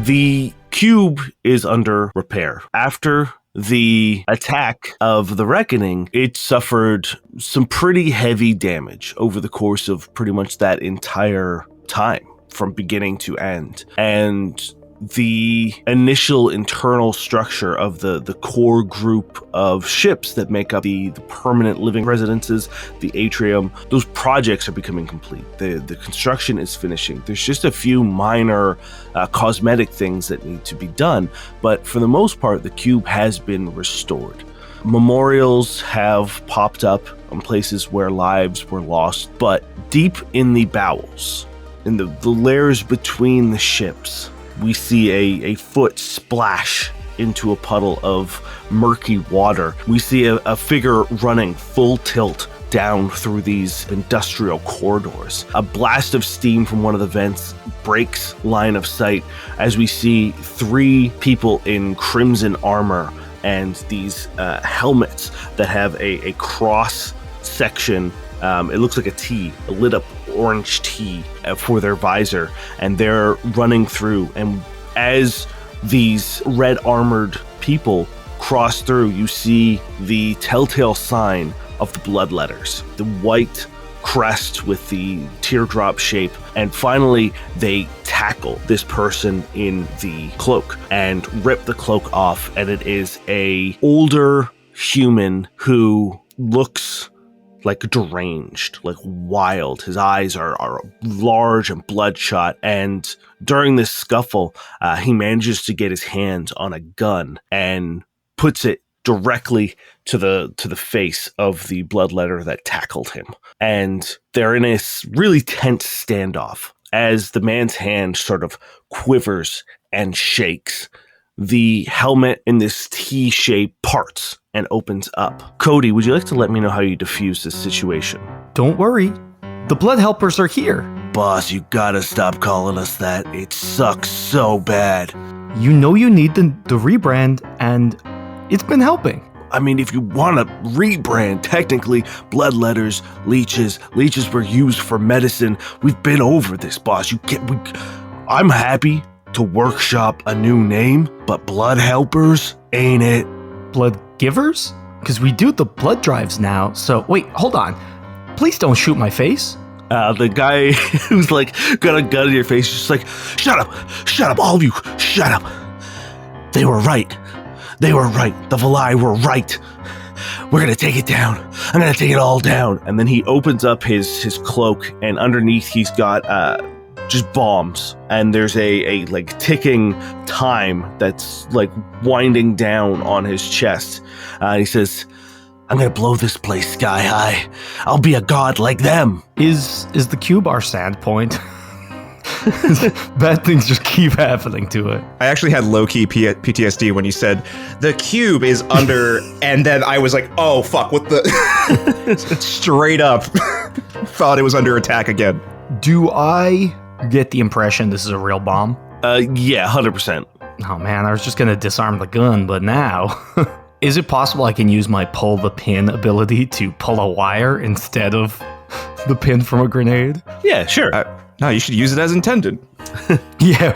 The cube is under repair. After the attack of the Reckoning, it suffered some pretty heavy damage over the course of pretty much that entire time, from beginning to end. And the initial internal structure of the core group of ships that make up the permanent living residences, the atrium, those projects are becoming complete. The construction is finishing. There's just a few minor cosmetic things that need to be done, but for the most part, the cube has been restored. Memorials have popped up in places where lives were lost, but deep in the bowels, in the layers between the ships, we see a foot splash into a puddle of murky water. We see a figure running full tilt down through these industrial corridors. A blast of steam from one of the vents breaks line of sight as we see 3 people in crimson armor and these helmets that have a cross section. It looks like a T, a lit up orange T for their visor, and they're running through. And as these red armored people cross through, you see the telltale sign of the blood letters, the white crest with the teardrop shape. And finally, they tackle this person in the cloak and rip the cloak off. And it is a older human who looks like deranged, like wild. His eyes are large and bloodshot, and during this scuffle, he manages to get his hands on a gun and puts it directly to the face of the bloodletter that tackled him. And they're in a really tense standoff. As the man's hand sort of quivers and shakes, the helmet in this T shape parts and opens up. Cody, would you like to let me know how you defuse this situation? Don't worry. The blood helpers are here. Boss, you gotta stop calling us that. It sucks so bad. You know you need the rebrand, and it's been helping. I mean, if you want to rebrand, technically, bloodletters, leeches were used for medicine. We've been over this, boss. I'm happy to workshop a new name, but blood helpers ain't it. Blood givers? Because we do the blood drives now, so wait, hold on. Please don't shoot my face. The guy who's like got a gun in your face, just like, shut up, all of you, shut up. They were right. The Valai were right. We're gonna take it down. I'm gonna take it all down. And then he opens up his cloak, and underneath he's got just bombs, and there's a like ticking time that's like winding down on his chest. He says, I'm gonna blow this place sky high. I'll be a god like them. Is the cube our sand point? Bad things just keep happening to it. I actually had low-key PTSD when you said the cube is under, and then I was like, oh fuck, what the straight up thought it was under attack again. Do I get the impression this is a real bomb? Yeah, 100%. Oh man, I was just gonna disarm the gun, but now... Is it possible I can use my pull the pin ability to pull a wire instead of the pin from a grenade? Yeah, sure. No, you should use it as intended. Yeah.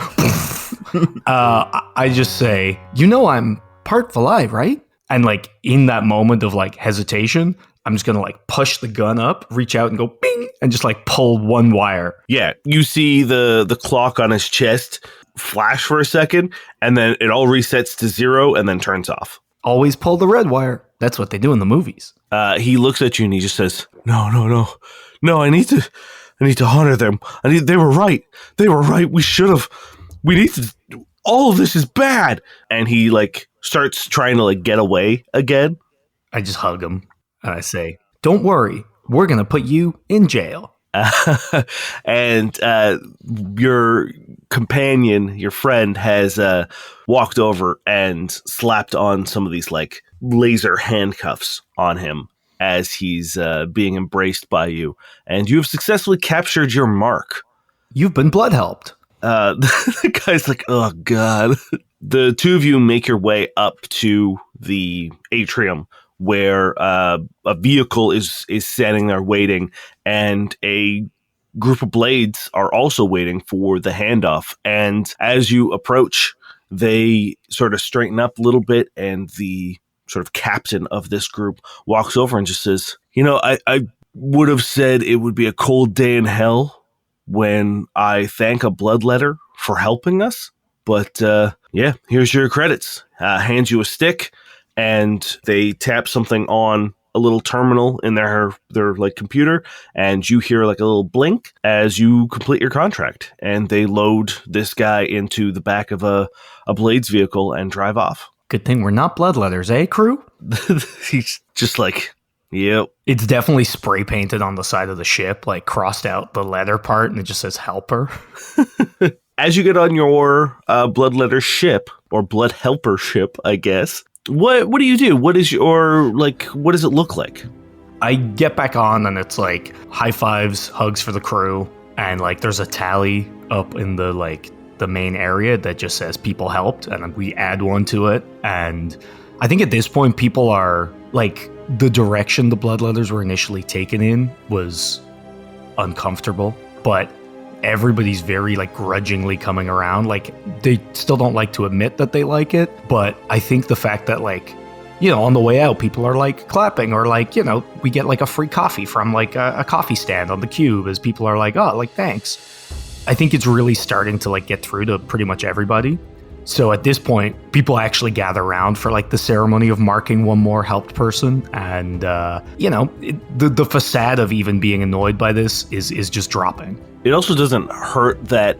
I just say, I'm part Valai, right? And like in that moment of like hesitation, I'm just gonna like push the gun up, reach out and go bing, and just like pull one wire. Yeah, you see the clock on his chest flash for a second, and then it all resets to 0 and then turns off. Always pull the red wire. That's what they do in the movies. He looks at you and he just says, No, I need to honor them. They were right. We need to, all of this is bad. And he like starts trying to like get away again. I just hug him and I say, don't worry. We're going to put you in jail. And your companion, your friend, has walked over and slapped on some of these like laser handcuffs on him as he's being embraced by you, and you have successfully captured your mark. You've been blood helped. The guy's like, oh god. The two of you make your way up to the atrium where a vehicle is standing there waiting, and a group of blades are also waiting for the handoff. And as you approach, they sort of straighten up a little bit, and the sort of captain of this group walks over and just says, I would have said it would be a cold day in hell when I thank a bloodletter for helping us. But here's your credits. Hands you a stick, and they tap something on a little terminal in their like computer, and you hear like a little blink as you complete your contract, and they load this guy into the back of a Blades vehicle and drive off. Good thing we're not bloodletters, eh, crew? He's just like, yep. It's definitely spray painted on the side of the ship, like crossed out the letter part, and it just says helper. As you get on your bloodletter ship, or blood helper ship, I guess, what do you do? What is your, what does it look like? I get back on, and it's like high fives, hugs for the crew, and like there's a tally up in the main area that just says people helped, and we add one to it. And I think at this point people are like, the direction the bloodletters were initially taken in was uncomfortable, but everybody's very grudgingly coming around. They still don't like to admit that they like it, but I think the fact that on the way out people are clapping, or we get a free coffee from a coffee stand on the cube as people are thanks. I think it's really starting to get through to pretty much everybody. So at this point, people actually gather around for the ceremony of marking one more helped person. And, the facade of even being annoyed by this is just dropping. It also doesn't hurt that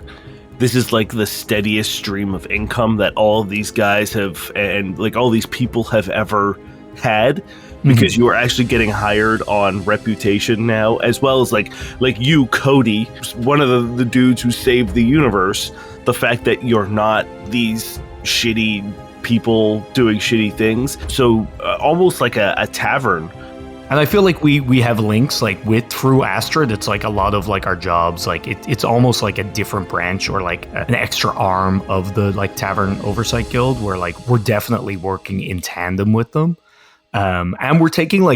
this is the steadiest stream of income that all of these guys have, and all these people have ever had. Because you are actually getting hired on reputation now, as well as you, Cody, one of the dudes who saved the universe. The fact that you're not these shitty people doing shitty things. So almost like a tavern. And I feel like we have links through Astrid. It's a lot of our jobs. It's almost like a different branch, or an extra arm of the Tavern Oversight Guild, where we're definitely working in tandem with them. And we're taking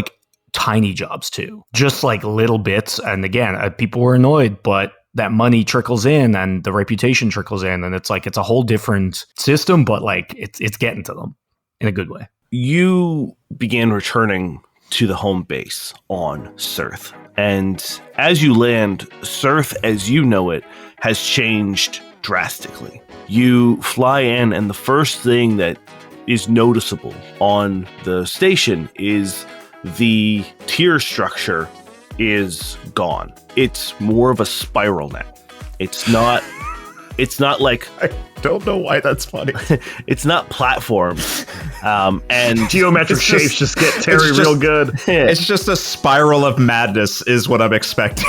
tiny jobs too, just little bits. And again, people were annoyed, but that money trickles in and the reputation trickles in, and it's a whole different system, but it's getting to them in a good way. You began returning to the home base on Cirth. And as you land, Cirth as you know it has changed drastically. You fly in, and the first thing that is noticeable on the station is the tier structure is gone. It's more of a spiral now. It's not I don't know why that's funny. It's not platforms. And geometric shapes just get Terry real good. It's just a spiral of madness is what I'm expecting.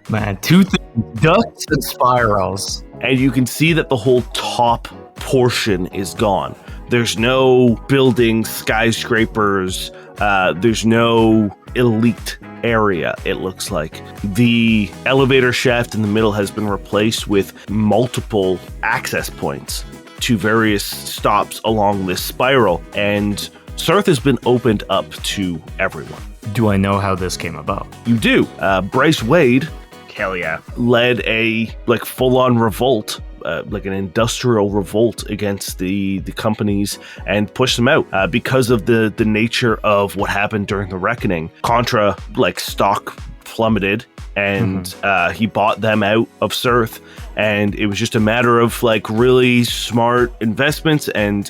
Man, two things, ducks and spirals. And you can see that the whole top portion is gone. There's no buildings, skyscrapers. There's no elite area, it looks like. The elevator shaft in the middle has been replaced with multiple access points to various stops along this spiral, and Cirth has been opened up to everyone. Do I know how this came about? You do. Bryce Wade, Hell yeah. led a full-on revolt, an industrial revolt against the companies, and pushed them out because of the nature of what happened during the Reckoning. Contra stock plummeted, and he bought them out of Cirth, and it was just a matter of really smart investments and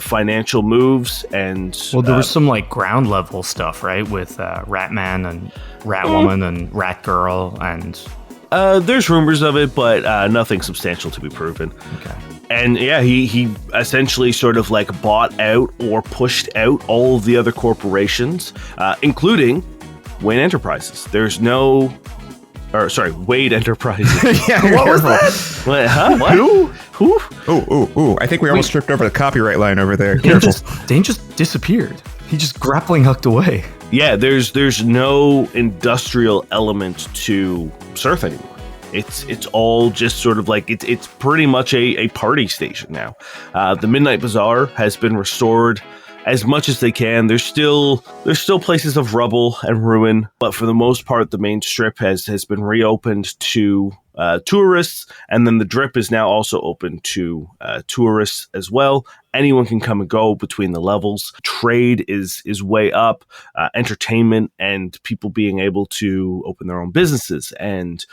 financial moves. And there was some ground level stuff, right, with Ratman and Ratwoman and Ratgirl, and there's rumors of it, but nothing substantial to be proven. Okay. And yeah, he essentially sort of bought out or pushed out all of the other corporations, including Wayne Enterprises. Wade Enterprises. Yeah, what was that? Wait, huh? What? Who? Ooh. I think we almost tripped over the copyright line over there. Dane just disappeared. He just grappling hooked away. Yeah, there's no industrial element to Cirth anymore. It's all just sort of it's pretty much a party station now. The Midnight Bazaar has been restored as much as they can. There's still places of rubble and ruin, but for the most part, the main strip has been reopened to tourists, and then the drip is now also open to tourists as well. Anyone can come and go between the levels. Trade is way up. Entertainment and people being able to open their own businesses and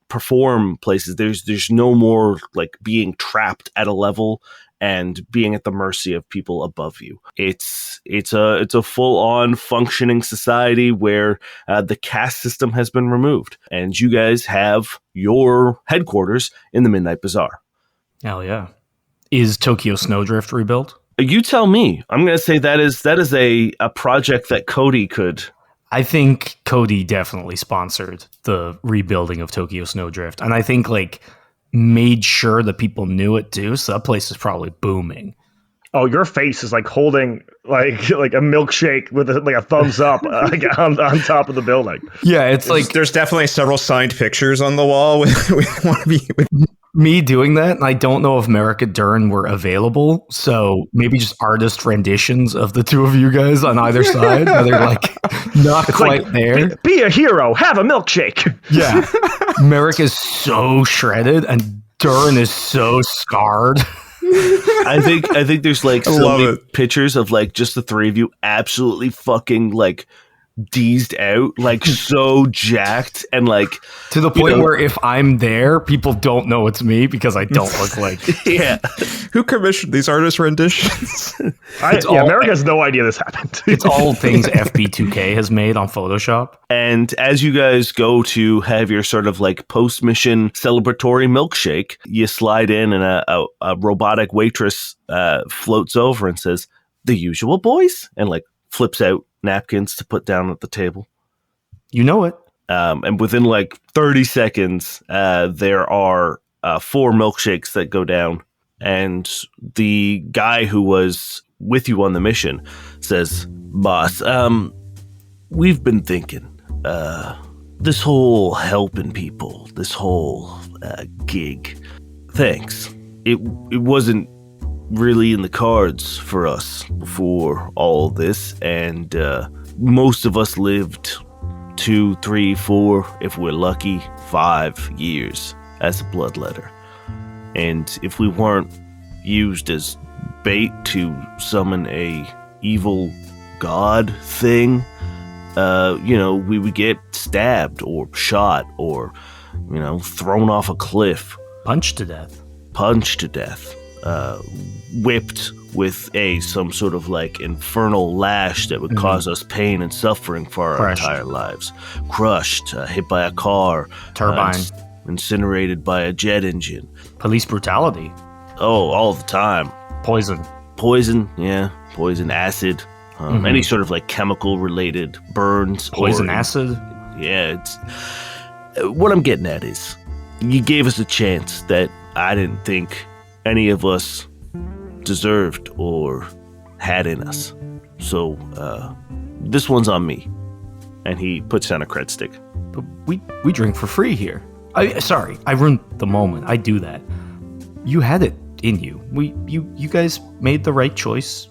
perform places. There's no more like being trapped at a level and being at the mercy of people above you. It's a full-on functioning society where the caste system has been removed, and you guys have your headquarters in the Midnight Bazaar. Hell yeah. Is Tokyo Snowdrift rebuilt? You tell me. I'm going to say that is a project that Cody could. I think Cody definitely sponsored the rebuilding of Tokyo Snowdrift, and I think like made sure that people knew it too. So that place is probably booming. Oh, your face is like holding like a milkshake with a thumbs up on top of the building. Yeah, it's like there's definitely several signed pictures on the wall with me doing that. And I don't know if Merrick and Dern were available, so maybe just artist renditions of the two of you guys on either side. They're like not it's quite like, there. Be a hero. Have a milkshake. Yeah, Merrick is so shredded and Dern is so scarred. I think there's like so many pictures of like just the three of you absolutely fucking like deezed out, like so jacked, and like to the point where if I'm there, people don't know it's me because I don't look like. Yeah. Who commissioned these artist renditions? America has no idea this happened. It's all things FB2K has made on Photoshop. And as you guys go to have your sort of like post-mission celebratory milkshake, you slide in and a robotic waitress floats over and says, "The usual, boys," and like flips out napkins to put down at the table. You know it. And within like 30 seconds, there are 4 milkshakes that go down. And the guy who was with you on the mission says, "Boss, we've been thinking, this whole helping people, this whole gig, thanks. It wasn't really in the cards for us before all this, and most of us lived 2, 3, 4, if we're lucky, 5 years as a bloodletter. And if we weren't used as bait to summon a evil god thing, we would get stabbed or shot or, thrown off a cliff. Punched to death. Whipped with some sort of like infernal lash that would cause us pain and suffering for our entire lives. Crushed, hit by a car. Turbine. Incinerated by a jet engine. Police brutality. Oh, all the time. Poison, yeah. Poison, acid. Any sort of like chemical related burns. Poison acid. Yeah, it's... What I'm getting at is, you gave us a chance that I didn't think any of us deserved or had in us. So, this one's on me. And he puts down a cred stick. But we drink for free here. Sorry, I ruined the moment. I do that. You had it in you. You guys made the right choice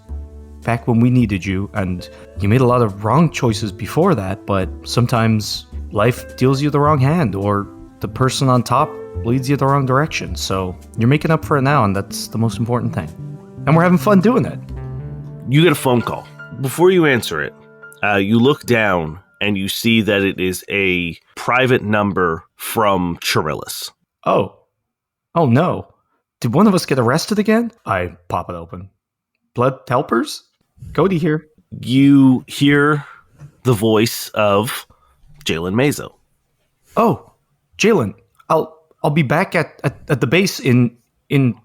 back when we needed you, and you made a lot of wrong choices before that, but sometimes life deals you the wrong hand, or the person on top leads you the wrong direction. So you're making up for it now, and that's the most important thing. And we're having fun doing it. You get a phone call. Before you answer it, you look down and you see that it is a private number from Chirillis. Oh no. Did one of us get arrested again? I pop it open. Blood helpers? Cody here. You hear the voice of Jalen Mazo. Oh, Jalen, I'll be back at the base in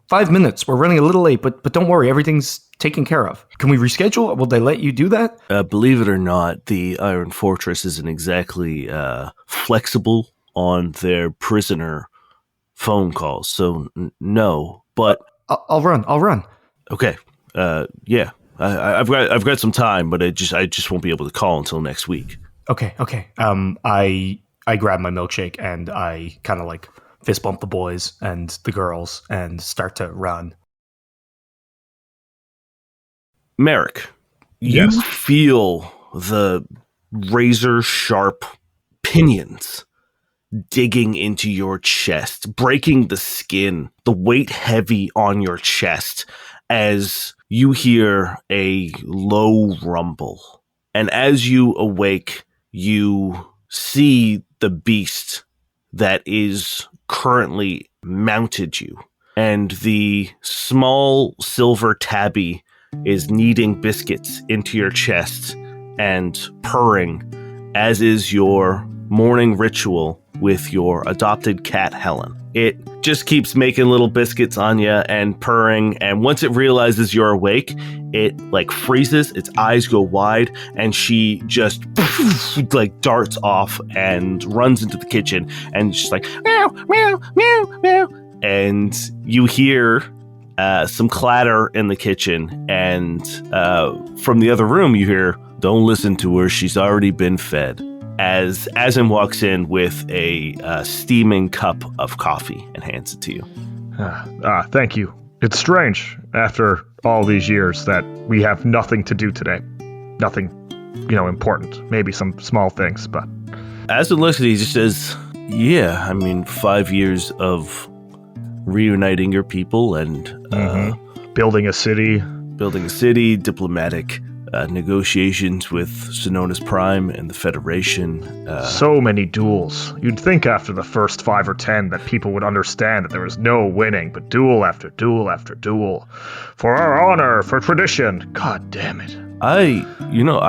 5 minutes. We're running a little late, but don't worry, everything's taken care of. Can we reschedule? Will they let you do that? Believe it or not, the Iron Fortress isn't exactly flexible on their prisoner phone calls, so no. But I'll run. Okay. Yeah. I've got some time, but I just won't be able to call until next week. Okay. I grab my milkshake and I kind of like fist bump the boys and the girls and start to run. Merrick, Yes. you feel the razor sharp pinions digging into your chest, breaking the skin, the weight heavy on your chest as you hear a low rumble. And as you awake, you see the beast that is currently mounted you. And the small silver tabby is kneading biscuits into your chest and purring, as is your morning ritual with your adopted cat, Helen. It just keeps making little biscuits on you and purring, and once it realizes you're awake, it like freezes, its eyes go wide, and she just like darts off and runs into the kitchen, and she's like, meow, meow, meow, meow. And you hear some clatter in the kitchen, and from the other room you hear, don't listen to her, she's already been fed. As Azim walks in with a steaming cup of coffee and hands it to you. Thank you. It's strange, after all these years, that we have nothing to do today. Nothing, important. Maybe some small things, but... Azim looks at you, he just says, yeah, I mean, 5 years of reuniting your people and... building a city, diplomatic negotiations with Sonona's Prime and the Federation. So many duels. You'd think after the first 5 or 10 that people would understand that there was no winning, but duel after duel after duel. For our honor, for tradition. God damn it. I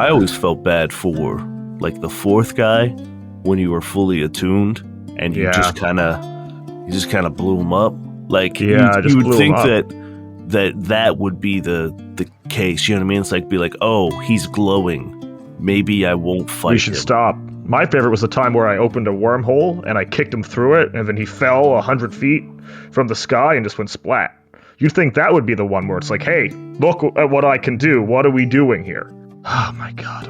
always felt bad for, like, the fourth guy when you were fully attuned and you just kind of blew him up. Like, you would think that would be the case, you know what I mean? It's like, be like, oh, he's glowing. Maybe I won't fight him. We should stop. My favorite was the time where I opened a wormhole and I kicked him through it, and then he fell 100 feet from the sky and just went splat. You'd think that would be the one where it's like, hey, look at what I can do. What are we doing here? Oh my god.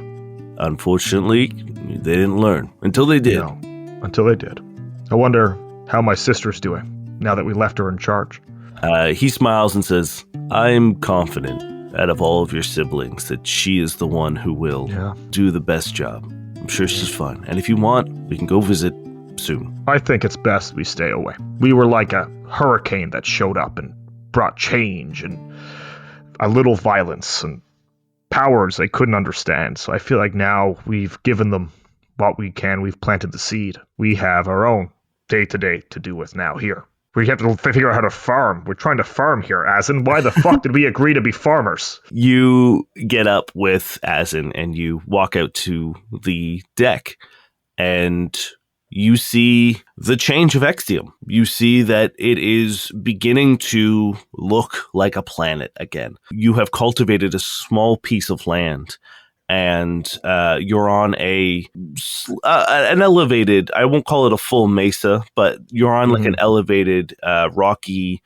Unfortunately, they didn't learn. Until they did. No, until they did. I wonder how my sister's doing, now that we left her in charge. He smiles and says, I'm confident out of all of your siblings that she is the one who will do the best job. I'm sure she's fine. And if you want, we can go visit soon. I think it's best we stay away. We were like a hurricane that showed up and brought change and a little violence and powers they couldn't understand. So I feel like now we've given them what we can. We've planted the seed. We have our own day-to-day to do with now here. We have to figure out how to farm. We're trying to farm here, Azin. Why the fuck did we agree to be farmers? You get up with Azin and you walk out to the deck and you see the change of Extium. You see that it is beginning to look like a planet again. You have cultivated a small piece of land and you're on an elevated, I won't call it a full mesa, but you're on like an elevated rocky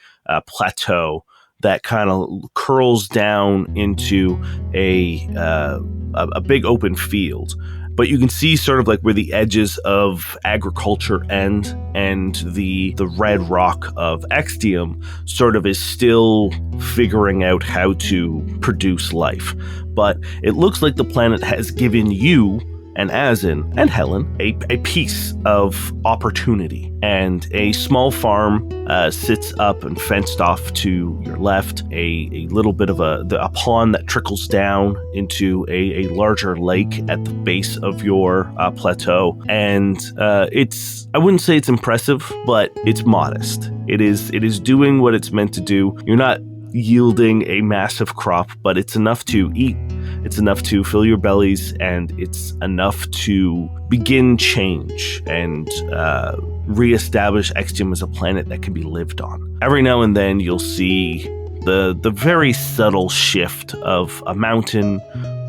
plateau that kind of curls down into a big open field. But you can see sort of like where the edges of agriculture end, and the red rock of Extium sort of is still figuring out how to produce life. But it looks like the planet has given you and Azin and Helen a piece of opportunity. And a small farm sits up and fenced off to your left, a little bit of a pond that trickles down into a larger lake at the base of your plateau. And I wouldn't say it's impressive, but it's modest. It is doing what it's meant to do. You're not yielding a massive crop, but it's enough to eat. It's enough to fill your bellies, and it's enough to begin change and reestablish Extium as a planet that can be lived on. Every now and then you'll see the very subtle shift of a mountain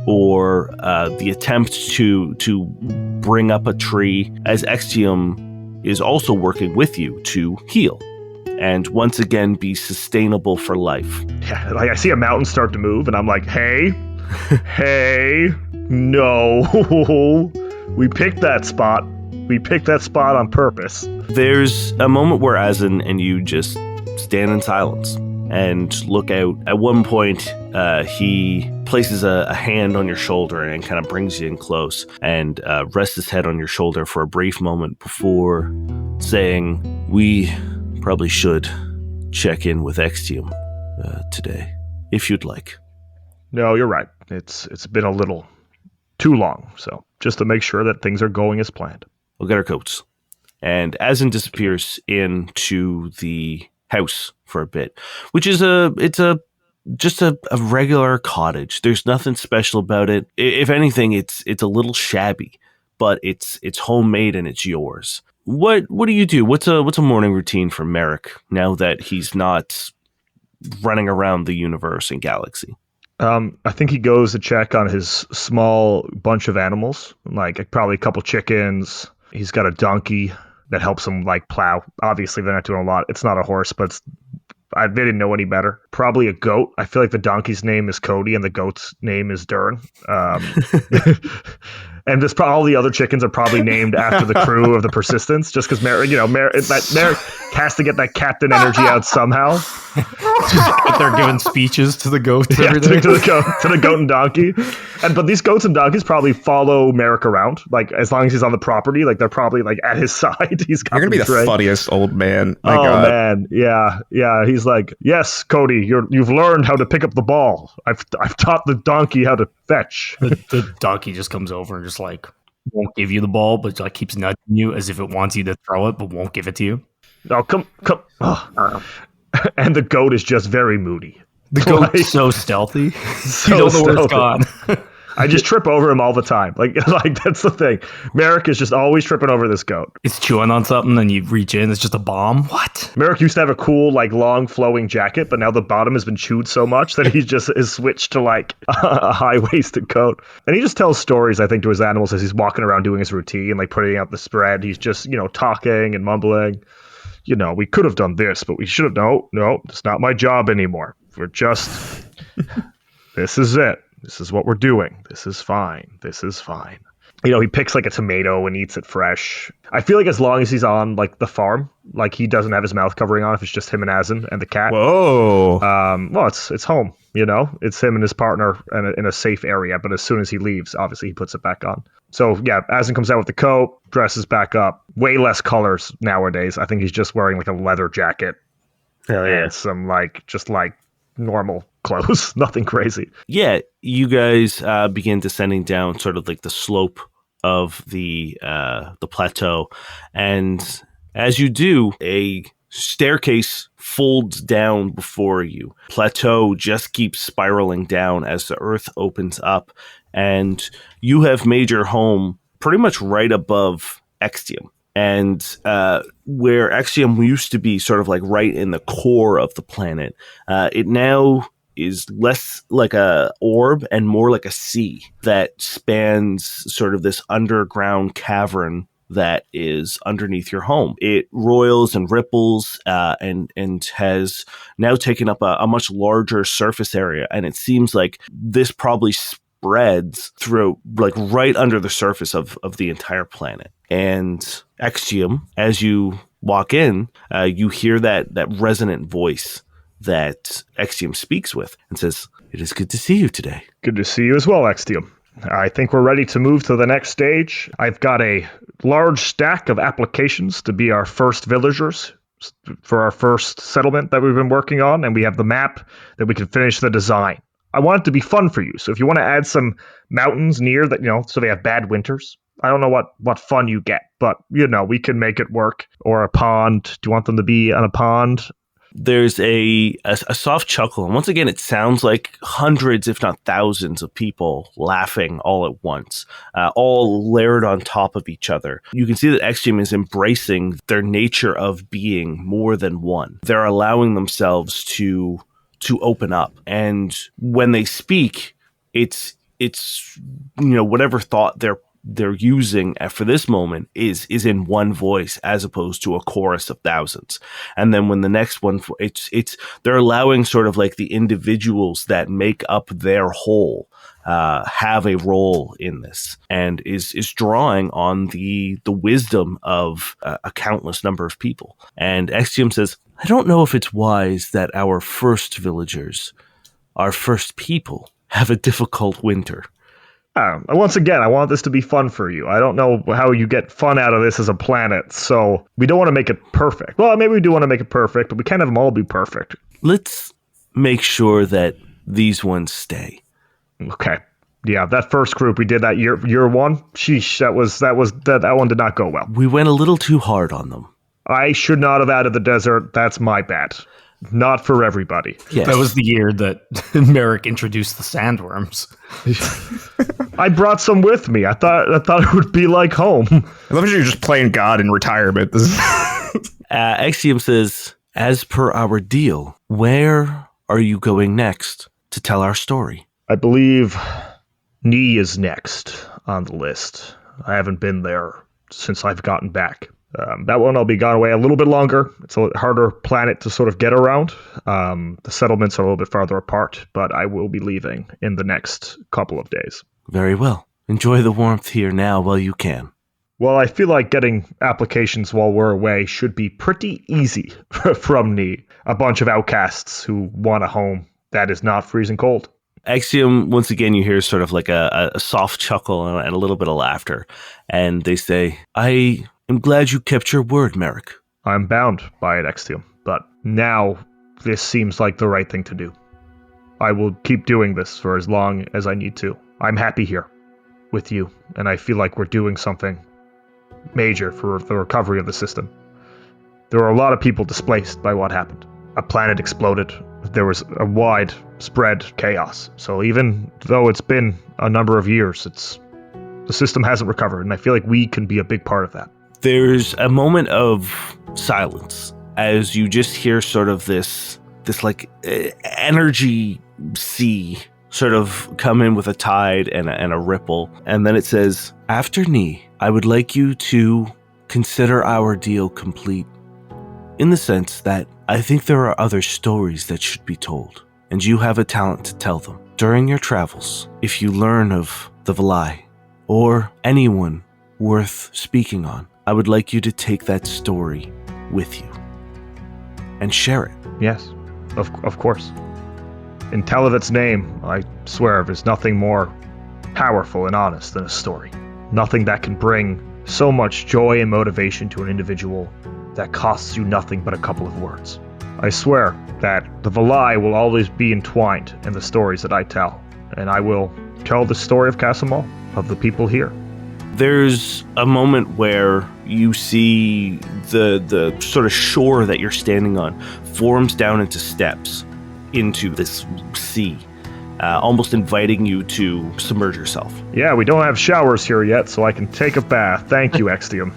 or the attempt to bring up a tree, as Extium is also working with you to heal and once again be sustainable for life. Yeah, like I see a mountain start to move, and I'm like, hey, no. We picked that spot. We picked that spot on purpose. There's a moment where Azin and you just stand in silence and look out. At one point, he places a hand on your shoulder and kind of brings you in close and rests his head on your shoulder for a brief moment before saying, "We probably should check in with Extium today, if you'd like." No, you're right. It's been a little too long, so just to make sure that things are going as planned. We'll get our coats. And Asin disappears into the house for a bit, which is just a regular cottage. There's nothing special about it. If anything, it's a little shabby, but it's homemade and it's yours. What do you do? What's a morning routine for Merrick now that he's not running around the universe and galaxy? I think he goes to check on his small bunch of animals, like probably a couple chickens. He's got a donkey that helps him like plow. Obviously, they're not doing a lot. It's not a horse, but they didn't know any better. Probably a goat. I feel like the donkey's name is Cody and the goat's name is Dern. And this all the other chickens are probably named after the crew of the Persistence, just because Merrick has to get that captain energy out somehow. Just they're giving speeches to the goats. Yeah, to the goat and donkey. But these goats and donkeys probably follow Merrick around. Like as long as he's on the property, like they're probably like at his side. He's got You're gonna be the funniest old man. My oh God. Man, yeah. He's like, yes, Cody, you've learned how to pick up the ball. I've taught the donkey how to fetch. The donkey just comes over and just like won't give you the ball, but like keeps nudging you as if it wants you to throw it, but won't give it to you. Oh, come. Oh. And the goat is just very moody. The goat's so stealthy. You don't know where it's gone. I just trip over him all the time. Like that's the thing. Merrick is just always tripping over this goat. It's chewing on something, and you reach in. It's just a bomb. What? Merrick used to have a cool, like, long flowing jacket, but now the bottom has been chewed so much that he just is switched to like a high waisted coat. And he just tells stories, I think, to his animals as he's walking around doing his routine, like putting out the spread. He's just, talking and mumbling. We could have done this, but we should have. No, it's not my job anymore. We're just. This is it. This is what we're doing. This is fine. He picks like a tomato and eats it fresh. I feel like as long as he's on like the farm, like he doesn't have his mouth covering on if it's just him and Asin and the cat. Whoa. Well, it's home, It's him and his partner in a safe area. But as soon as he leaves, obviously he puts it back on. So yeah, Asin comes out with the coat, dresses back up. Way less colors nowadays. I think he's just wearing like a leather jacket. Hell yeah. And some just normal clothes, nothing crazy. Yeah, you guys begin descending down sort of like the slope of the plateau, and as you do, a staircase folds down before you. Plateau just keeps spiraling down as the earth opens up, and you have made your home pretty much right above Extium. And where Extium used to be sort of like right in the core of the planet, it now is less like a orb and more like a sea that spans sort of this underground cavern that is underneath your home. It roils and ripples and has now taken up a much larger surface area. And it seems like this probably spreads through like right under the surface of the entire planet. And Extium, as you walk in, you hear that resonant voice that Extium speaks with and says, "It is good to see you today." Good to see you as well, Extium. I think we're ready to move to the next stage. I've got a large stack of applications to be our first villagers for our first settlement that we've been working on, and we have the map that we can finish the design. I want it to be fun for you, so if you want to add some mountains near that, so they have bad winters. I don't know what fun you get, but, we can make it work. Or a pond. Do you want them to be on a pond? There's a soft chuckle, and once again, it sounds like hundreds, if not thousands, of people laughing all at once, all layered on top of each other. You can see that Extium is embracing their nature of being more than one. They're allowing themselves to open up, and when they speak, it's whatever thought they're using for this moment is in one voice as opposed to a chorus of thousands. And then when the next one, they're allowing sort of like the individuals that make up their whole have a role in this, and is drawing on the wisdom of a countless number of people. And Extium says, "I don't know if it's wise that our first villagers, our first people, have a difficult winter. Once again, I want this to be fun for you. I don't know how you get fun out of this as a planet, so we don't want to make it perfect. Well, maybe we do want to make it perfect, but we can't have them all be perfect. Let's make sure that these ones stay. Okay. Yeah, that first group we did that year one, sheesh, that one did not go well. We went a little too hard on them. I should not have added the desert. That's my bad. Not for everybody. Yes. That was the year that Merrick introduced the sandworms. I brought some with me. I thought it would be like home. I love that you're just playing God in retirement. Axiom says, as per our deal, where are you going next to tell our story? I believe Knee is next on the list. I haven't been there since I've gotten back. That one I'll be gone away a little bit longer. It's a harder planet to sort of get around. The settlements are a little bit farther apart, but I will be leaving in the next couple of days. Very well. Enjoy the warmth here now while you can. Well, I feel like getting applications while we're away should be pretty easy from Knee. A bunch of outcasts who want a home that is not freezing cold. Axiom, once again, you hear sort of like a soft chuckle and a little bit of laughter. And they say, I am glad you kept your word, Merrick. I'm bound by it, Axiom, but now this seems like the right thing to do. I will keep doing this for as long as I need to. I'm happy here with you, and I feel like we're doing something major for the recovery of the system. There are a lot of people displaced by what happened. A planet exploded. There was a widespread chaos. So even though it's been a number of years, the system hasn't recovered, and I feel like we can be a big part of that. There's a moment of silence as you just hear sort of this like energy sea sort of come in with a tide and a ripple. And then it says, after Knee, I would like you to consider our deal complete, in the sense that I think there are other stories that should be told, and you have a talent to tell them. During your travels, if you learn of the Valai, or anyone worth speaking on, I would like you to take that story with you and share it. Yes, of course. In Televet's name, I swear there's nothing more powerful and honest than a story. Nothing that can bring so much joy and motivation to an individual that costs you nothing but a couple of words. I swear that the Valai will always be entwined in the stories that I tell, and I will tell the story of Casa-Mal, of the people here. There's a moment where you see the sort of shore that you're standing on forms down into steps into this sea, almost inviting you to submerge yourself. Yeah, we don't have showers here yet, so I can take a bath. Thank you, Extium.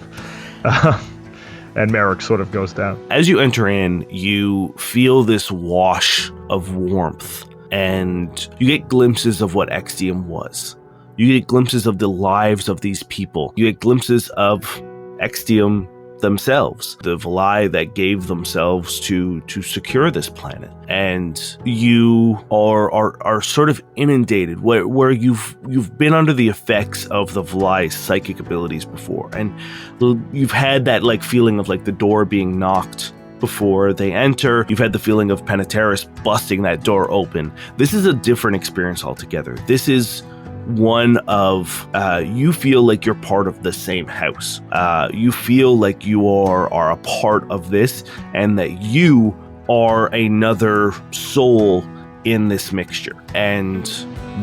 And Merrick sort of goes down. As you enter in, you feel this wash of warmth, and you get glimpses of what Extium was. You get glimpses of the lives of these people. You get glimpses of Extium themselves, the Valai that gave themselves to secure this planet. And you are sort of inundated where you've been under the effects of the Valai's psychic abilities before, and you've had that like feeling of like the door being knocked before they enter. You've had the feeling of Penetaris busting that door open. This is a different experience altogether. This is one of you feel like you're part of the same house. You feel like you are a part of this, and that you are another soul in this mixture. And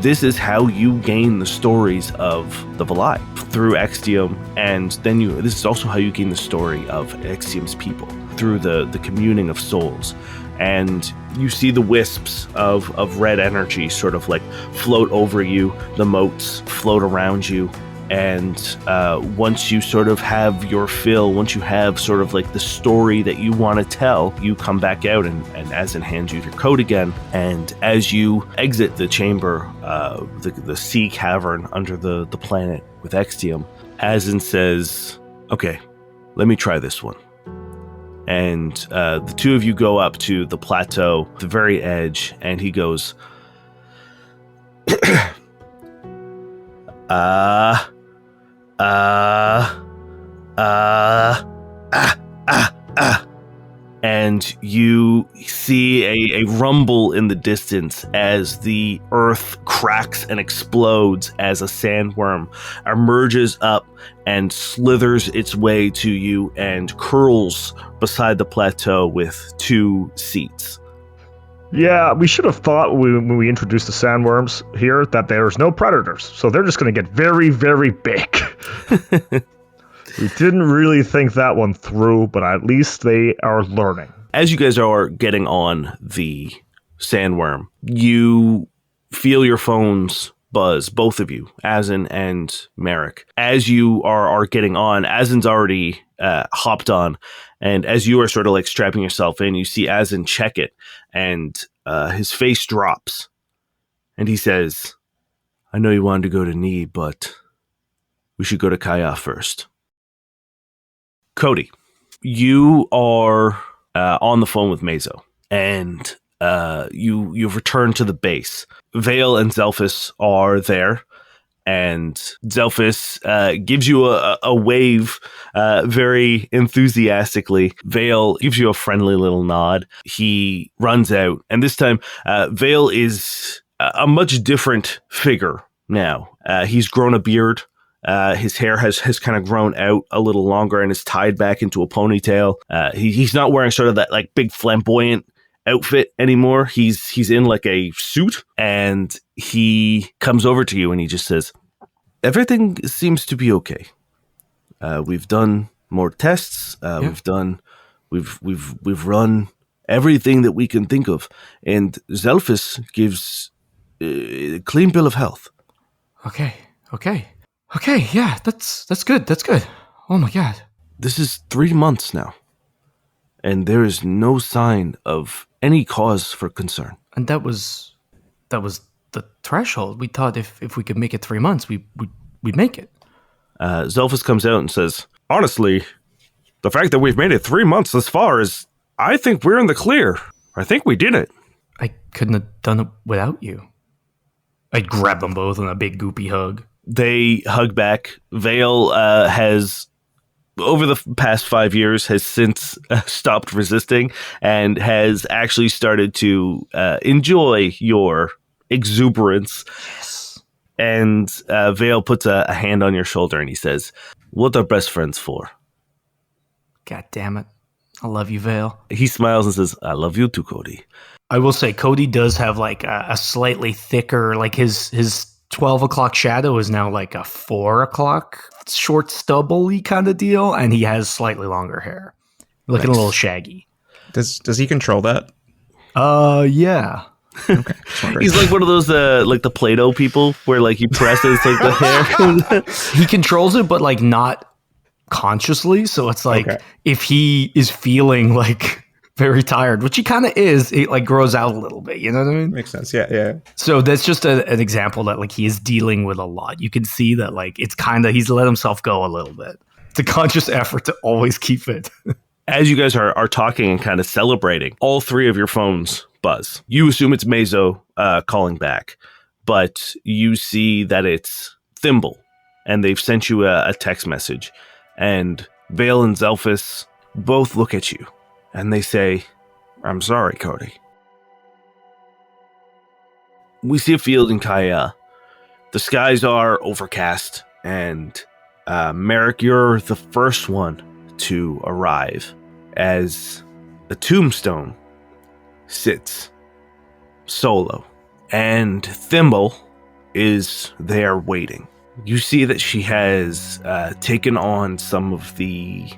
this is how you gain the stories of the Valai, through Extium, and then this is also how you gain the story of Extium's people, through the communing of souls. And you see the wisps of red energy sort of like float over you, the motes float around you, and once you sort of have your fill, once you have sort of like the story that you want to tell, you come back out, and Azin hands you your coat again. And as you exit the chamber, the sea cavern under the planet with Extium, Azin says, okay, let me try this one. And the two of you go up to the plateau, the very edge, and he goes, and you see a rumble in the distance as the earth cracks and explodes as a sandworm emerges up and slithers its way to you and curls beside the plateau with 2 seats. Yeah, we should have thought when we introduced the sandworms here that there's no predators, so they're just going to get very, very big. We didn't really think that one through, but at least they are learning. As you guys are getting on the sandworm, you feel your phones buzz, both of you, Azin and Merrick. As you are getting on, Azin's already hopped on, and as you are sort of like strapping yourself in, you see Azin check it, and his face drops, and he says, I know you wanted to go to Ni, but we should go to Kaya first. Cody, you are on the phone with Mazo, and you've returned to the base. Vale and Zelphus are there, and Zelphus gives you a wave very enthusiastically. Vale gives you a friendly little nod. He runs out, and this time Vale is a much different figure now. He's grown a beard. His hair has kind of grown out a little longer and is tied back into a ponytail. He's not wearing sort of that like big flamboyant outfit anymore. He's in like a suit, and he comes over to you and he just says, everything seems to be okay. We've done more tests. We've run everything that we can think of, and Zelphus gives a clean bill of health. Okay, yeah, that's good. That's good. Oh my god. This is 3 months now, and there is no sign of any cause for concern. And that was the threshold. We thought if we could make it 3 months, we'd make it. Zelphus comes out and says, honestly, the fact that we've made it 3 months this far is, I think we're in the clear. I think we did it. I couldn't have done it without you. I'd grab them both in a big goopy hug. They hug back. Vale has, over the past 5 years, has since stopped resisting and has actually started to enjoy your exuberance. Yes. And Vale puts a hand on your shoulder and he says, what are best friends for? God damn it. I love you, Vale. He smiles and says, I love you too, Cody. I will say Cody does have like a slightly thicker, like his 12 o'clock shadow is now like a 4 o'clock short stubble-y kind of deal, and he has slightly longer hair. Looking a little shaggy. Does he control that? Yeah. Okay. He's like one of those like the Play-Doh people where like he presses like the hair. He controls it, but like not consciously. So it's like if he is feeling like very tired, which he kind of is, it like grows out a little bit. You know what I mean? Makes sense. Yeah. So that's just an example that like he is dealing with a lot. You can see that like it's kind of, he's let himself go a little bit. It's a conscious effort to always keep it. As you guys are talking and kind of celebrating, all 3 of your phones buzz. You assume it's Mazo calling back, but you see that it's Thimble, and they've sent you a text message. And Vale and Zelphus both look at you, and they say, I'm sorry, Cody. We see a field in Kaya. The skies are overcast, and Merrick, you're the first one to arrive as a tombstone sits solo, and Thimble is there waiting. You see that she has taken on some of the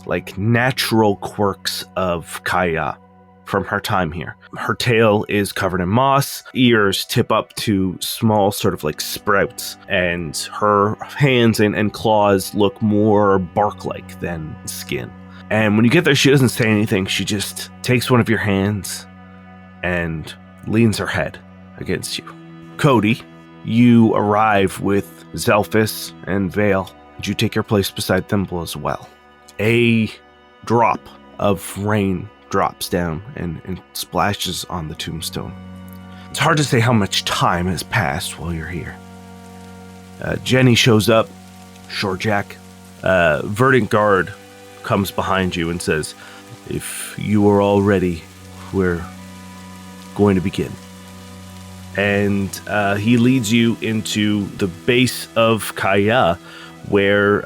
like natural quirks of Kaya from her time here. Her tail is covered in moss, ears tip up to small sort of like sprouts, and her hands and claws look more bark-like than skin. And when you get there, she doesn't say anything. She just takes one of your hands and leans her head against you. Cody, you arrive with Zelphus and Vale. You take your place beside Thimble as well. A drop of rain drops down and splashes on the tombstone. It's hard to say how much time has passed while you're here. Jenny shows up, Short Jack. Verdant Guard comes behind you and says, If you are all ready, we're going to begin. And he leads you into the base of Kaya, where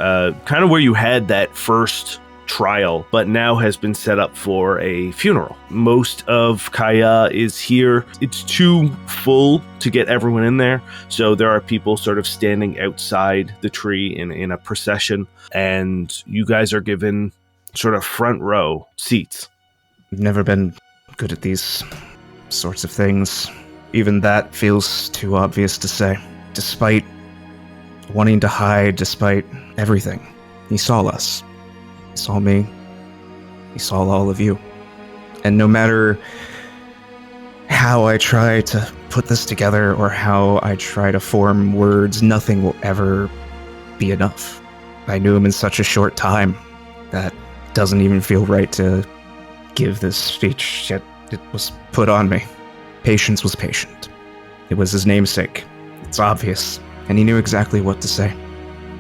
kind of where you had that first trial, but now has been set up for a funeral. Most of Kaya is here. It's too full to get everyone in there, so there are people sort of standing outside the tree in a procession, and you guys are given sort of front row seats. I've never been good at these sorts of things. Even that feels too obvious to say. Despite wanting to hide, despite everything, he saw us. He saw me. He saw all of you. And no matter how I try to put this together or how I try to form words, nothing will ever be enough. I knew him in such a short time that doesn't even feel right to give this speech, yet it was put on me. Patience was patient. It was his namesake. It's obvious. And he knew exactly what to say.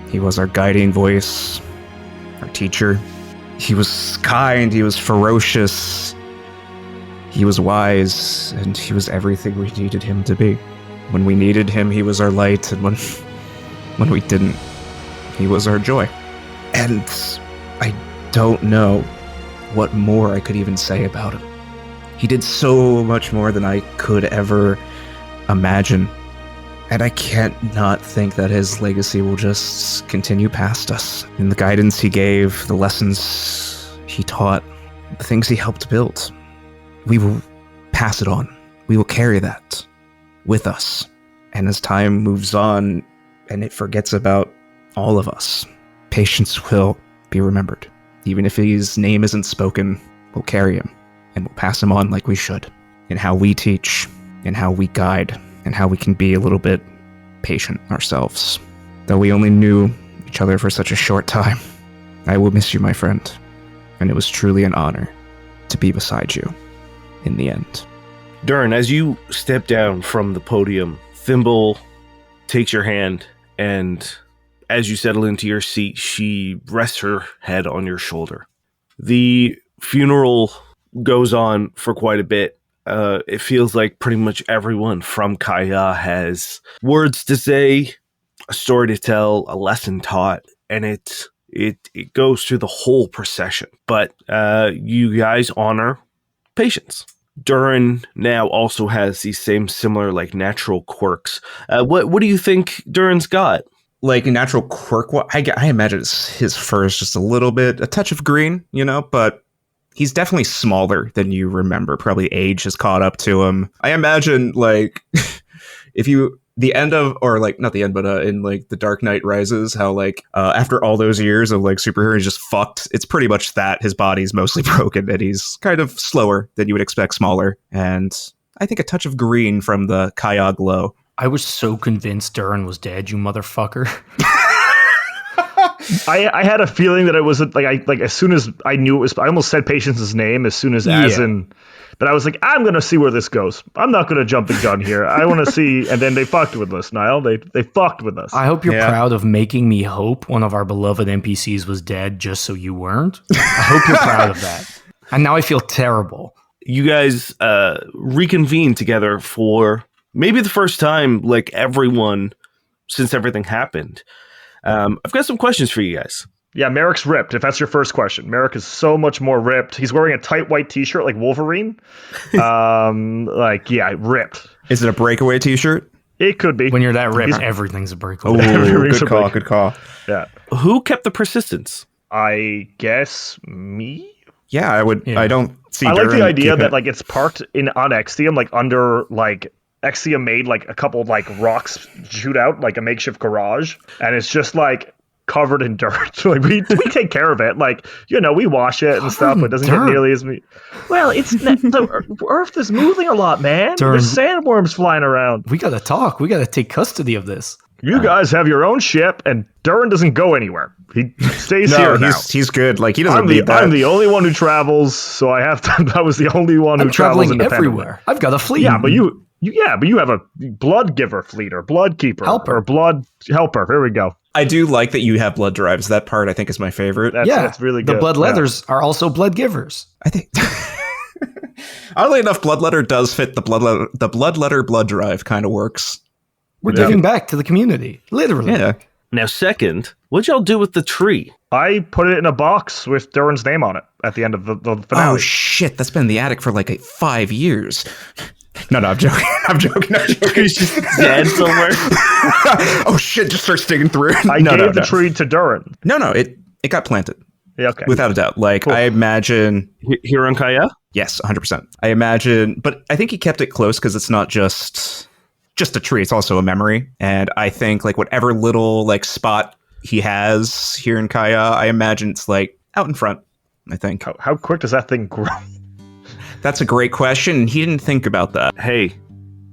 He was our guiding voice, our teacher. He was kind, he was ferocious, he was wise, and he was everything we needed him to be. When we needed him, he was our light, and when we didn't, he was our joy. And I don't know what more I could even say about him. He did so much more than I could ever imagine. And I can't not think that his legacy will just continue past us. In the guidance he gave, the lessons he taught, the things he helped build. We will pass it on. We will carry that with us. And as time moves on and it forgets about all of us, patience will be remembered. Even if his name isn't spoken, we'll carry him. And we'll pass him on like we should. In how we teach, in how we guide, and how we can be a little bit patient ourselves. Though we only knew each other for such a short time, I will miss you, my friend. And it was truly an honor to be beside you in the end. Durin, as you step down from the podium, Thimble takes your hand, and as you settle into your seat, she rests her head on your shoulder. The funeral goes on for quite a bit. It feels like pretty much everyone from Kaya has words to say, a story to tell, a lesson taught, and it goes through the whole procession. But you guys honor patience. Durin now also has these same similar like natural quirks. What do you think Durin's got? Like a natural quirk, I imagine it's his fur is just a touch of green, but he's definitely smaller than you remember. Probably age has caught up to him. I imagine, like, if you... The end of... Or, like, not the end, but in, like, The Dark Knight Rises, how, like, after all those years of, like, superheroes just fucked, it's pretty much that. His body's mostly broken, and he's kind of slower than you would expect, smaller. And I think a touch of green from the Kaya glow. I was so convinced Durin was dead, you motherfucker. I had a feeling that it wasn't like as soon as I knew it was, I almost said Patience's name as soon as but I was like, I'm gonna see where this goes. I'm not gonna jump the gun here. I want to see, and then they fucked with us, Niall. They fucked with us. I hope you're proud of making me hope one of our beloved NPCs was dead just so you weren't. I hope you're proud of that. And now I feel terrible. You guys reconvene together for maybe the first time, like everyone, since everything happened. I've got some questions for you guys. Yeah, Merrick's ripped, if that's your first question. Merrick is so much more ripped. He's wearing a tight white t-shirt like Wolverine. Ripped. Is it a breakaway t-shirt? It could be. When you're that ripped, everything's a breakaway. Oh, good call. Yeah. Who kept the persistence? I guess me? Yeah, I would. Yeah. I don't see I like the idea that like it's parked on Exium, like under like Exium made like a couple like rocks shoot out like a makeshift garage, and it's just like covered in dirt. Like we take care of it, like we wash it and stuff, but it doesn't get nearly as me. Well, it's the Earth is moving a lot, man. There's sandworms flying around. We gotta talk. We gotta take custody of this. You guys have your own ship, and Durin doesn't go anywhere. He stays here now. He's good. Like he doesn't need that. I'm the only one who travels, so I have to. I was the only one who travels everywhere. I've got a fleet. Yeah, but you have a blood giver fleet or blood keeper helper or blood helper. Here we go. I do like that you have blood drives. That part I think is my favorite. That's really good. The blood letters are also blood givers. I think. Oddly enough, bloodletter does fit the bloodletter blood drive kind of works. We're giving back to the community, literally. Yeah. Now, second, what'd y'all do with the tree? I put it in a box with Durin's name on it at the end of the finale. Oh shit, that's been in the attic for like 5 years. No, I'm joking. I'm joking. Tree's just dead somewhere. Oh shit, just starts digging through. I gave the tree to Durin. No, it got planted. Yeah, okay. Without a doubt. Like, Cool. I imagine... Here on Kaya? Yes, 100%. I imagine... But I think he kept it close because it's not just a tree. It's also a memory. And I think, like, whatever little, like, spot he has here in Kaya, I imagine it's, like, out in front, I think. How quick does that thing grow? That's a great question. He didn't think about that. Hey,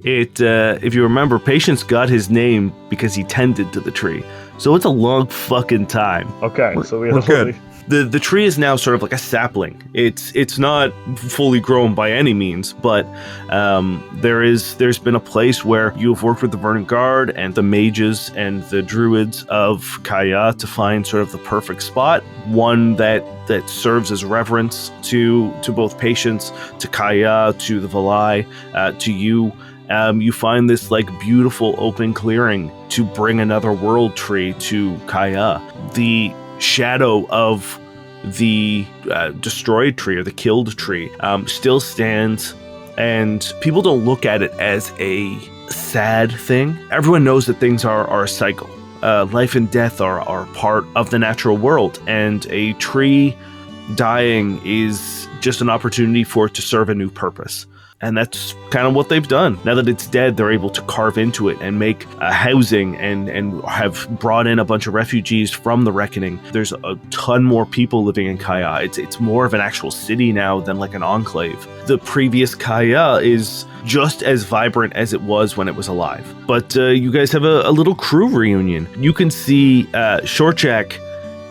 if you remember, Patience got his name because he tended to the tree. So it's a long fucking time. Okay, so we're good. The tree is now sort of like a sapling. It's not fully grown by any means, but there's been a place where you have worked with the Verdant Guard and the mages and the druids of Kaya to find sort of the perfect spot, one that serves as reverence to both Patience, to Kaya, to the Valai, to you. You find this like beautiful open clearing to bring another world tree to Kaya. The shadow of the destroyed tree or the killed tree still stands, and people don't look at it as a sad thing. Everyone knows that things are a cycle. Life and death are part of the natural world, and a tree dying is just an opportunity for it to serve a new purpose. And that's kind of what they've done. Now that it's dead, they're able to carve into it and make housing and have brought in a bunch of refugees from the Reckoning. There's a ton more people living in Kaya. It's more of an actual city now than like an enclave. The previous Kaya is just as vibrant as it was when it was alive. But you guys have a little crew reunion. You can see Shortjack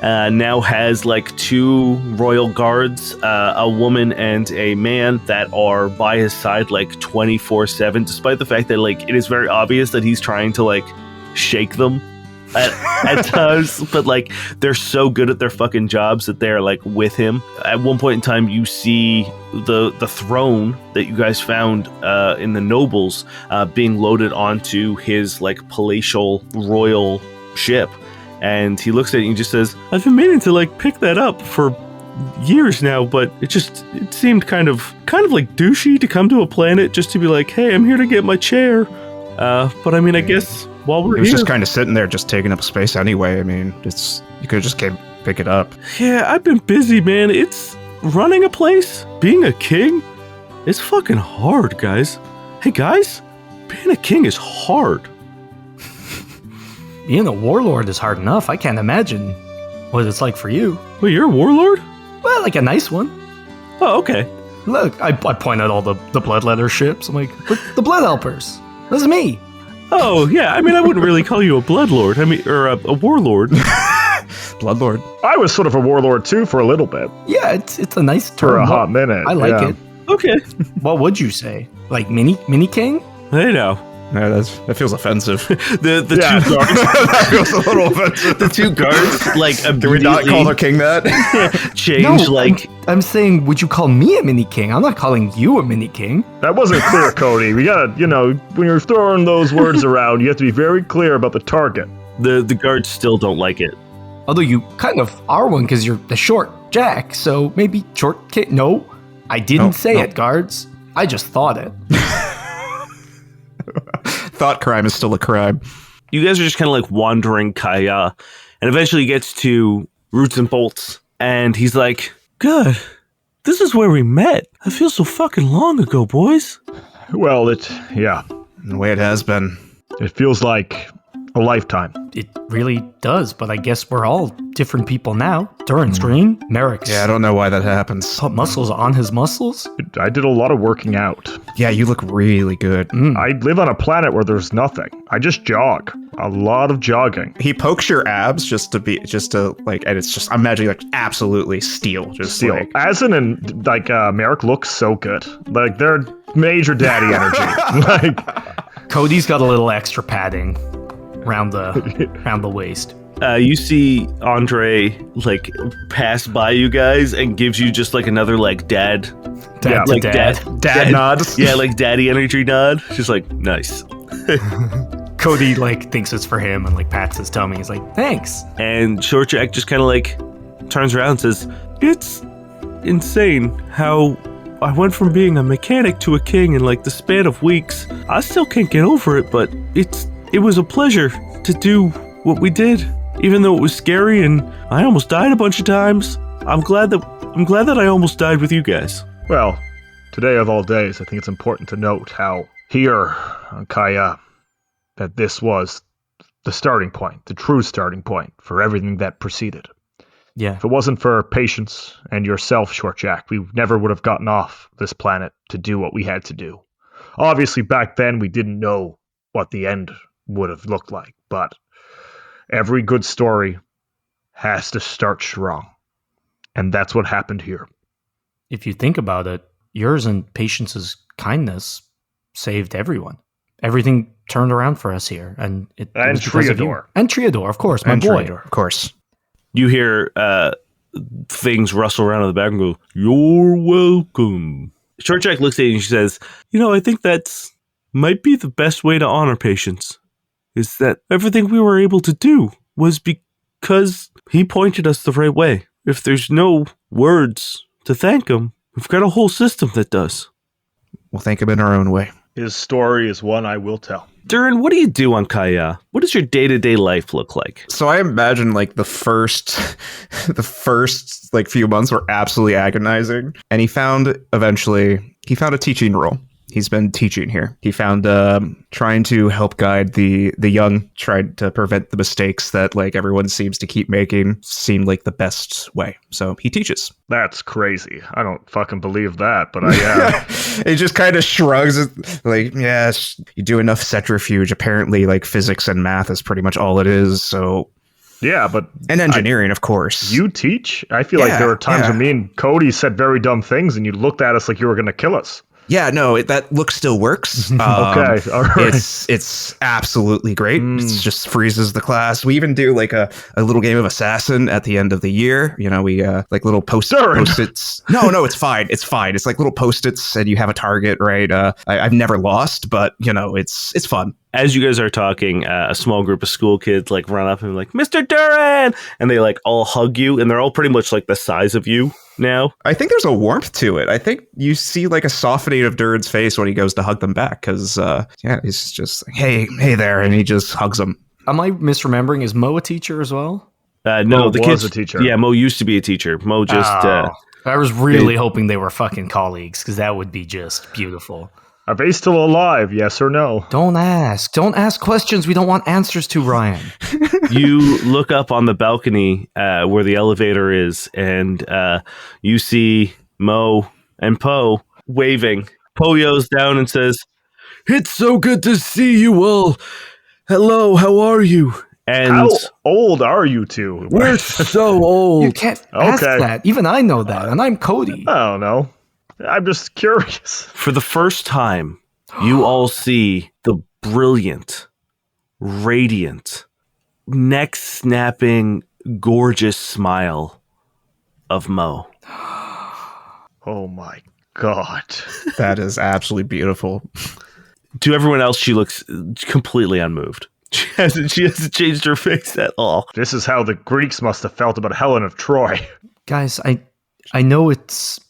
now has like 2 royal guards, a woman and a man that are by his side like 24/7, despite the fact that like it is very obvious that he's trying to like shake them at times, but like they're so good at their fucking jobs that they're like with him. At one point in time, you see the throne that you guys found in the nobles being loaded onto his like palatial royal ship. And he looks at it and just says, I've been meaning to like pick that up for years now, but it seemed kind of like douchey to come to a planet just to be like, hey, I'm here to get my chair. But I mean, I guess while we're here. It was just kind of sitting there just taking up space anyway. I mean, you could have just came pick it up. Yeah, I've been busy, man. It's running a place, being a king, it's fucking hard, guys. Hey, guys, being a king is hard. Being a warlord is hard enough. I can't imagine what it's like for you. Well, you're a warlord? Well, like a nice one. Oh, okay. Look, I point out all the bloodletter ships. I'm like, look, the blood helpers. This is me. Oh, yeah. I mean, I wouldn't really call you a bloodlord. I mean, or a warlord. Bloodlord. I was sort of a warlord too for a little bit. Yeah, it's a nice term. For a hot minute. I like it. Okay. What would you say? Like mini king? Hey, now. No, that feels offensive. The 2 guards. That feels a little offensive. The 2 guards, like, Can we not call the king that? change, like... I'm saying, would you call me a mini king? I'm not calling you a mini king. That wasn't clear, Cody. We gotta, when you're throwing those words around, you have to be very clear about the target. The guards still don't like it. Although you kind of are one because you're the short Jack, so maybe short king. No, I didn't say it, guards. I just thought it. Thought crime is still a crime. You guys are just kind of like wandering Kaya, and eventually he gets to Roots and Bolts, and he's like, God, this is where we met. That feels so fucking long ago, boys. Well, the way it has been. It feels like a lifetime. It really does, but I guess we're all different people now. Durin's green, Merrick's. Yeah, I don't know why that happens. Put muscles on his muscles? I did a lot of working out. Yeah, you look really good. I live on a planet where there's nothing. I just jog. A lot of jogging. He pokes your abs and it's just, I'm imagining like absolutely steel. Just Steel. like. Merrick looks so good. Like, they're major daddy energy. Like, Cody's got a little extra padding around the waist. You see Andre like pass by you guys and gives you just like another like dad Dad. Dad nods. Yeah, like daddy energy nod. Just like nice. Cody like thinks it's for him and like pats his tummy. He's like, thanks. And Short Jack just kind of like turns around and says, "It's insane how I went from being a mechanic to a king in like the span of weeks. I still can't get over it, but it was a pleasure to do what we did, even though it was scary and I almost died a bunch of times. I'm glad that I almost died with you guys." Well, today of all days, I think it's important to note how here on Kaya, that this was the starting point, the true starting point for everything that preceded. Yeah. If it wasn't for patience and yourself, Short Jack, we never would have gotten off this planet to do what we had to do. Obviously, back then, we didn't know what the end would have looked like, but every good story has to start strong. And that's what happened here. If you think about it, yours and Patience's kindness saved everyone. Everything turned around for us here, and it was because of you. Triador. And Triador, of course, my And boy. Triador, of course. You hear things rustle around in the back and go, "You're welcome." Short Jack looks at you and she says, I think that's might be the best way to honor Patience, is that everything we were able to do was because he pointed us the right way. If there's no words to thank him, we've got a whole system that does." We'll thank him in our own way. His story is one I will tell. Durin, what do you do on Kaya? What does your day-to-day life look like? So I imagine like the first like few months were absolutely agonizing. And he found a teaching role. He's been teaching here. He found trying to help guide the young, tried to prevent the mistakes that like everyone seems to keep making, seemed like the best way. So he teaches. That's crazy. I don't fucking believe that, but I He just kind of shrugs like, yes, you do enough centrifuge. Apparently like physics and math is pretty much all it is. So yeah, but and engineering, of course. You teach? I feel like there were times when me and Cody said very dumb things and you looked at us like you were going to kill us. Yeah, no, that look still works. Okay, all right. It's absolutely great. It just freezes the class. We even do like a little game of assassin at the end of the year. We like little post-its. No, it's fine. It's fine. It's like little post-its and you have a target, right? I've never lost, but it's fun. As you guys are talking, a small group of school kids like run up and be like, "Mr. Duran!" And they like all hug you, and they're all pretty much like the size of you now. I think there's a warmth to it. I think you see like a softening of Duran's face when he goes to hug them back, because he's just like, hey there, and he just hugs them. Am I misremembering? Is Mo a teacher as well? No, Mo the was kid's a teacher. Yeah, Mo used to be a teacher. Mo just I was really hoping they were fucking colleagues, because that would be just beautiful. Are they still alive? Yes or no? Don't ask questions we don't want answers to, Ryan. You look up on the balcony where the elevator is, and you see Mo and Poe waving. Poe yells down and says, "It's so good to see you all. Hello, how are you?" And how old are you two? We're so old. You can't ask that. Even I know that, and I'm Cody. I don't know. I'm just curious. For the first time, you all see the brilliant, radiant, neck-snapping, gorgeous smile of Mo. Oh my god. That is absolutely beautiful. To everyone else, she looks completely unmoved. She hasn't changed her face at all. This is how the Greeks must have felt about Helen of Troy. Guys, I know it's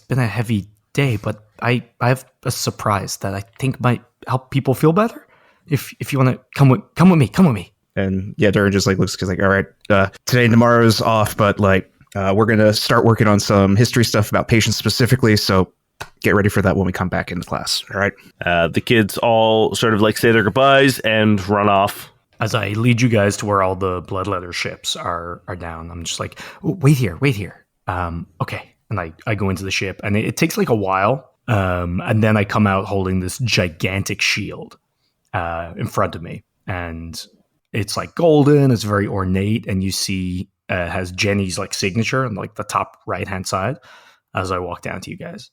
been a heavy day, but I have a surprise that I think might help people feel better. If you want to come with me. And yeah, Duran just like looks like, all right, today and tomorrow's off, but like we're gonna start working on some history stuff about Patience specifically. So get ready for that when we come back into class. All right. The kids all sort of like say their goodbyes and run off. As I lead you guys to where all the bloodletter ships are down, I'm just like, oh, wait here. Okay. And I go into the ship, and it takes like a while. And then I come out holding this gigantic shield in front of me. And it's like golden, it's very ornate, and you see it has Jenny's like signature on like the top right-hand side as I walk down to you guys.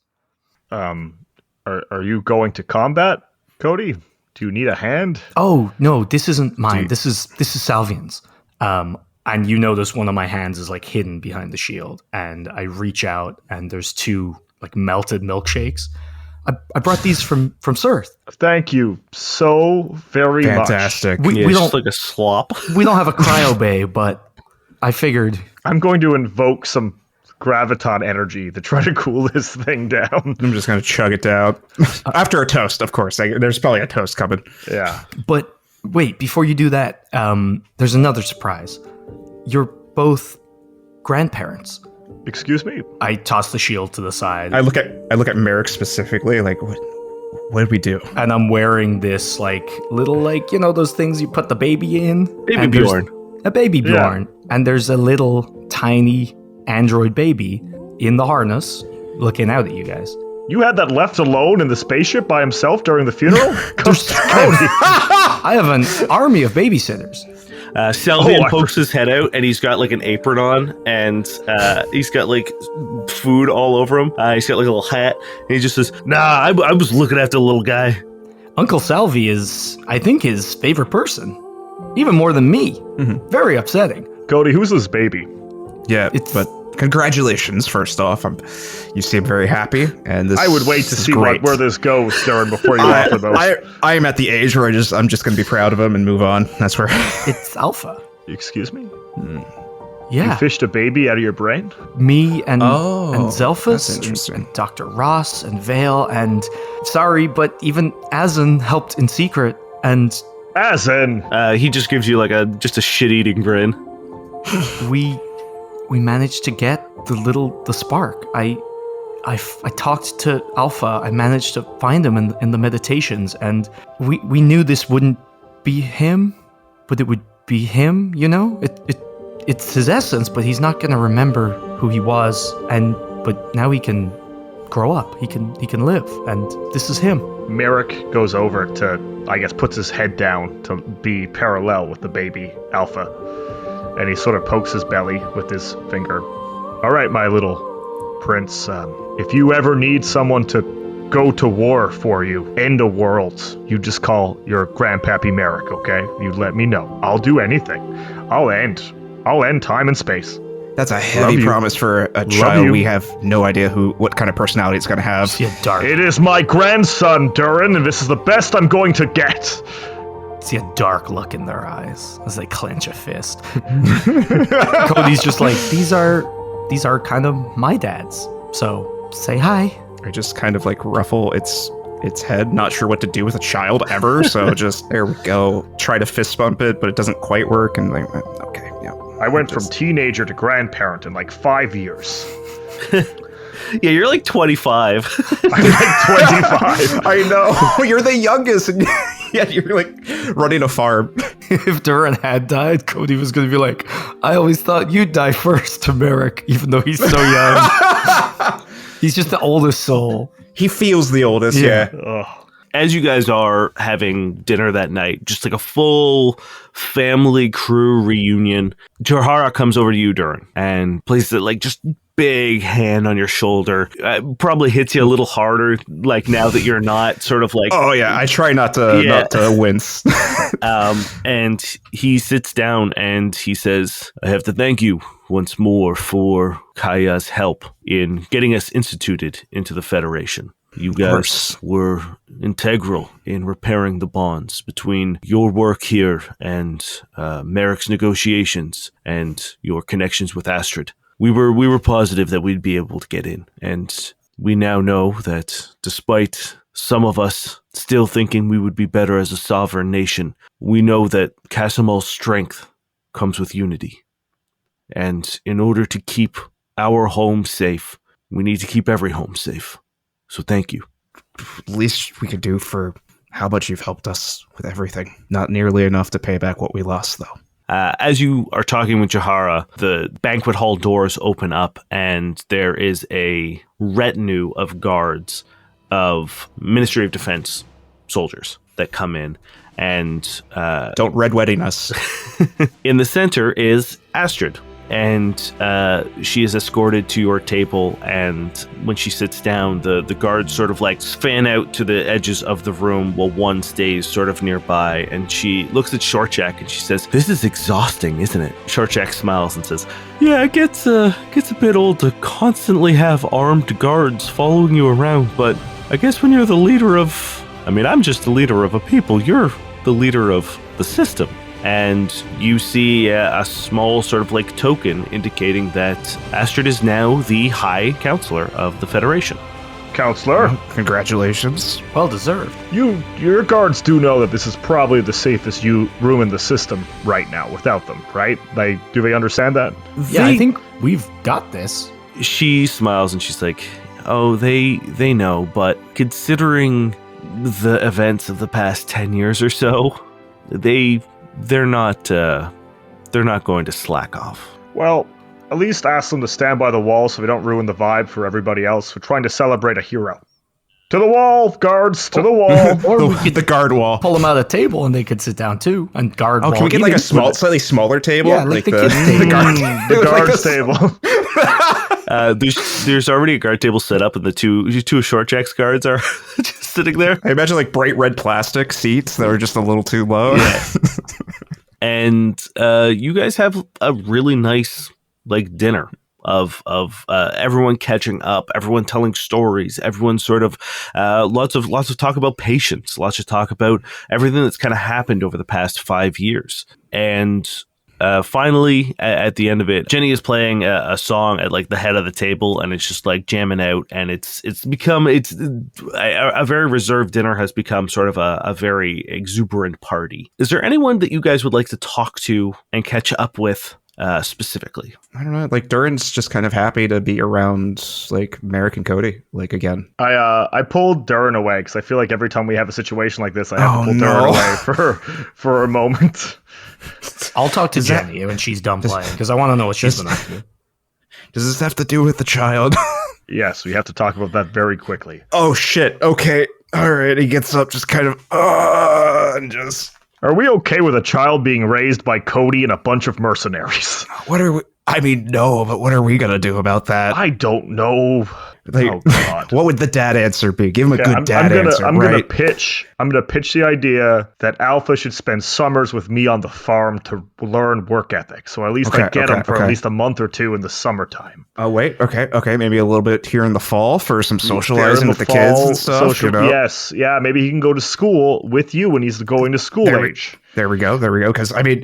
Are you going to combat, Cody? Do you need a hand? Oh, no, this isn't mine. This is Salvian's. And you notice one of my hands is like hidden behind the shield. And I reach out and there's 2 like melted milkshakes. I brought these from Sirth. Thank you so very Fantastic. much. We Just don't like a slop. we don't have a cryo bay, but I figured I'm going to invoke some graviton energy to try to cool this thing down. I'm just going to chug it down. After a toast, of course. There's probably a toast coming. Yeah. But wait, before you do that, there's another surprise. You're both grandparents. Excuse me? I toss the shield to the side. I look at Merrick specifically, like, what did we do? And I'm wearing this like little like, you know, those things you put the baby in. Baby And there's Bjorn. A baby Yeah. Bjorn. And there's a little tiny android baby in the harness looking out at you guys. You had that left alone in the spaceship by himself during the funeral? There's- I have an army of babysitters. Selvian I pokes his head out, and he's got like an apron on, and he's got like food all over him. He's got like a little hat, and he just says, "Nah, I was looking after the little guy." Uncle Salvi is, I think, his favorite person. Even more than me. Mm-hmm. Very upsetting. Cody, who's this baby? Yeah, It's- but congratulations, first off. You seem very happy, and this I would wait to is see great. where this goes, Darren, before you offer those. I am at the age where I'm just going to be proud of him and move on. That's where. It's Alpha. Excuse me? You Yeah. fished a baby out of your brain? Me and Oh, and that's Zelphus interesting. and Dr. Ross and Vale and sorry, but even Azan helped in secret and As in, He just gives you like just a shit-eating grin. we managed to get the spark. I talked to Alpha. I managed to find him in the meditations, and we knew this wouldn't be him, but it would be him. You know, it's his essence, but he's not gonna remember who he was. But now he can grow up. He can live, and this is him. Merrick goes over to, I guess, puts his head down to be parallel with the baby Alpha. And he sort of pokes his belly with his finger. All right, my little prince, if you ever need someone to go to war for you, end a world, you just call your grandpappy Merrick, okay? You let me know. I'll do anything. I'll end time and space. That's a Love heavy you. promise for a Love child. you. We have no idea what kind of personality it's going to have. See a dark. It is my grandson, Durin, and this is the best I'm going to get. See a dark look in their eyes as they clench a fist. Cody's just like, these are kind of my dad's. So say hi. I just kind of like ruffle its head, not sure what to do with a child ever. So just there we go. Try to fist bump it, but it doesn't quite work. And like, okay, yeah. I went from teenager to grandparent in like 5 years. Yeah, you're like 25. I'm like 25. I know. You're the youngest, and yet you're like running a farm. If Duran had died, Cody was going to be like, I always thought you'd die first to Merrick, even though he's so young. He's just the oldest soul. He feels the oldest, yeah. Ugh. As you guys are having dinner that night, just like a full family crew reunion, Johara comes over to you, Durin, and places it like just big hand on your shoulder. Probably hits you a little harder, like now that you're not sort of like. Oh yeah, I try not to wince. And he sits down and he says, "I have to thank you once more for Kaya's help in getting us instituted into the Federation. You guys were integral in repairing the bonds between your work here and Merrick's negotiations and your connections with Astrid. We were positive that we'd be able to get in, and we now know that despite some of us still thinking we would be better as a sovereign nation, we know that Casa-Mal's strength comes with unity. And in order to keep our home safe, we need to keep every home safe. So thank you." Least we could do for how much you've helped us with everything. Not nearly enough to pay back what we lost, though. As you are talking with Johara, the banquet hall doors open up, and there is a retinue of guards of Ministry of Defense soldiers that come in. And Don't red wedding us. in the center is Astrid. and she is escorted to your table. And when she sits down, the guards sort of like fan out to the edges of the room while one stays sort of nearby. And she looks at Shortjack and she says, "This is exhausting, isn't it?" Shortjack smiles and says, "Yeah, it gets a bit old to constantly have armed guards following you around, but I guess when you're the leader of... I mean, I'm just the leader of a people. You're the leader of the system." And you see a small sort of like token indicating that Astrid is now the High Counselor of the Federation. Counselor, Congratulations. Well deserved. your guards do know that this is probably the safest room in the system right now without them, right? Do they understand that? Yeah, I think we've got this. She smiles and she's like, "Oh, they know, but considering the events of the past 10 years or so, they're not going to slack off." Well, at least ask them to stand by the wall so we don't ruin the vibe for everybody else. We're trying to celebrate a hero. To the wall, guards, to the wall. Or we could The guard wall. pull them out of the table and they could sit down too. And guard Oh, wall. can we get like a slightly smaller table? Yeah, like the kids' table. The guards table. There's already a guard table set up, and the two of Shortjack's guards are just sitting there. I imagine like bright red plastic seats that are just a little too low. Yeah. And you guys have a really nice like dinner of everyone catching up, everyone telling stories, everyone sort of lots of talk about patience, lots of talk about everything that's kind of happened over the past 5 years. And finally, at the end of it, Jenny is playing a song at like the head of the table, and it's just like jamming out, and it's a very reserved dinner has become sort of a very exuberant party. Is there anyone that you guys would like to talk to and catch up with specifically? I don't know. Like Durin's just kind of happy to be around like Merrick and Cody. Like again. I pulled Durin away because I feel like every time we have a situation like this, I have to pull Durin away for a moment. I'll talk to Jenny when she's done playing because I want to know what she's been up to. Does this have to do with the child? Yes, we have to talk about that very quickly. Oh shit. Okay. All right. He gets up, just kind of and just. Are we okay with a child being raised by Cody and a bunch of mercenaries? What are we? I mean, no, but what are we gonna do about that? I don't know. Like, Oh God. what would the dad answer be? Give him a good dad answer, I'm gonna right? pitch the idea that Alpha should spend summers with me on the farm to learn work ethic. So at least I get him for at least a month or two in the summertime. Oh wait, okay, maybe a little bit here in the fall for some socializing with the kids and stuff. Yes, yeah, maybe he can go to school with you when he's going to school age. There we go. Because I mean,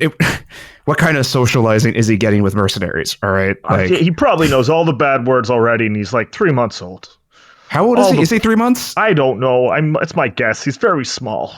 what kind of socializing is he getting with mercenaries? All right, like, he probably knows all the bad words already, and he's like 3 months old. How old is he? Is he 3 months? I don't know. It's my guess. He's very small.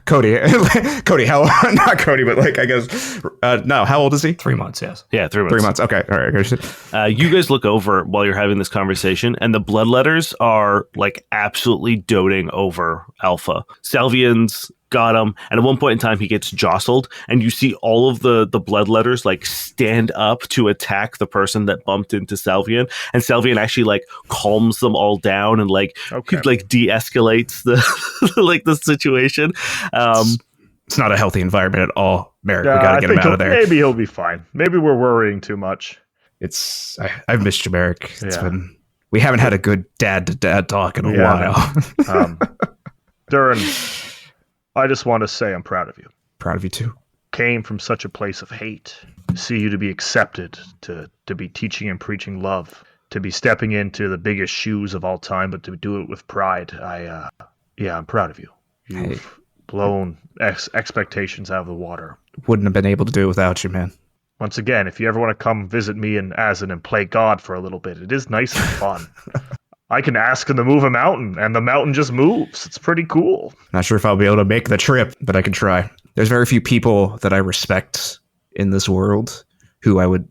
Cody, how not Cody, but like I guess no. How old is he? 3 months, yes. Yeah, 3 months. 3 months. Okay, all right. You guys look over while you're having this conversation, and the bloodletters are like absolutely doting over Alpha. Salvian's got him, and at one point in time he gets jostled, and you see all of the bloodletters like stand up to attack the person that bumped into Salvian, and Salvian actually like calms them all down and like de-escalates the like the situation. It's not a healthy environment at all, Merrick. We gotta get him out of there. Maybe he'll be fine. Maybe we're worrying too much. I've missed you, Merrick. We haven't had a good dad to dad talk in a while. Durin, I just want to say I'm proud of you. Proud of you too. Came from such a place of hate. To see you to be accepted, to be teaching and preaching love, to be stepping into the biggest shoes of all time, but to do it with pride. I'm proud of you. You've blown expectations out of the water. Wouldn't have been able to do it without you, man. Once again, if you ever want to come visit me in Asin and play God for a little bit, it is nice and fun. I can ask him to move a mountain, and the mountain just moves. It's pretty cool. Not sure if I'll be able to make the trip, but I can try. There's very few people that I respect in this world who I would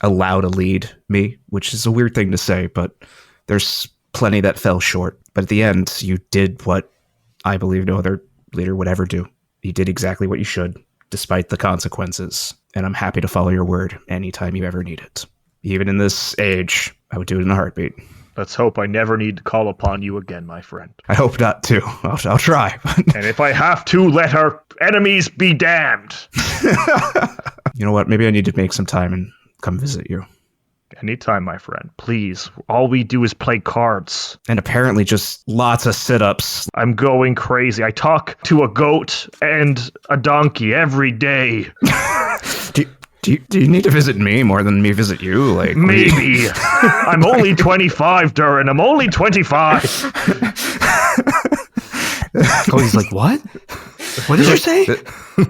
allow to lead me, which is a weird thing to say, but there's plenty that fell short. But at the end, you did what I believe no other leader would ever do. You did exactly what you should, despite the consequences. And I'm happy to follow your word anytime you ever need it. Even in this age, I would do it in a heartbeat. Let's hope I never need to call upon you again, my friend. I hope not, too. I'll try. And if I have to, let our enemies be damned. You know what? Maybe I need to make some time and come visit you. Anytime, my friend. Please. All we do is play cards. And apparently just lots of sit-ups. I'm going crazy. I talk to a goat and a donkey every day. Do you need to visit me more than me visit you? Like Maybe. I'm only 25, Durin. I'm only 25. Cody's like, what? What did you say?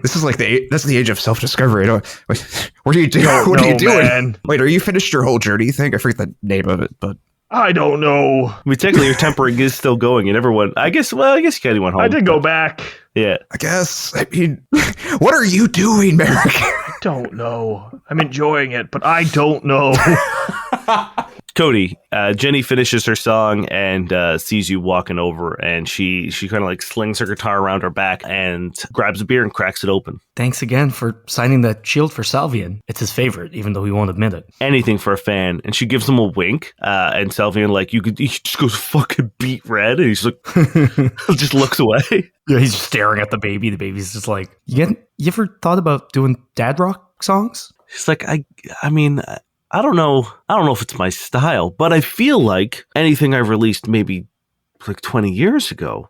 This is like that's the age of self-discovery. What are you doing? Don't What are you know, doing? man. Wait, are you finished your whole journey thing? I forget the name of it, but I don't know. I mean, technically, your tempering is still going, and everyone. I guess you kind of went home. I did go back. Yeah. I guess. I mean, what are you doing, Merrick? Don't know. I'm enjoying it, but I don't know. Cody, Jenny finishes her song and sees you walking over, and she kind of like slings her guitar around her back and grabs a beer and cracks it open. Thanks again for signing that shield for Salvian. It's his favorite, even though he won't admit it. Anything for a fan. And she gives him a wink, and Salvian, like, he just goes fucking beet red, and he's like, just looks away. Yeah, he's just staring at the baby. The baby's just like, you ever thought about doing dad rock songs? He's like, I mean, I don't know if it's my style, but I feel like anything I released maybe like 20 years ago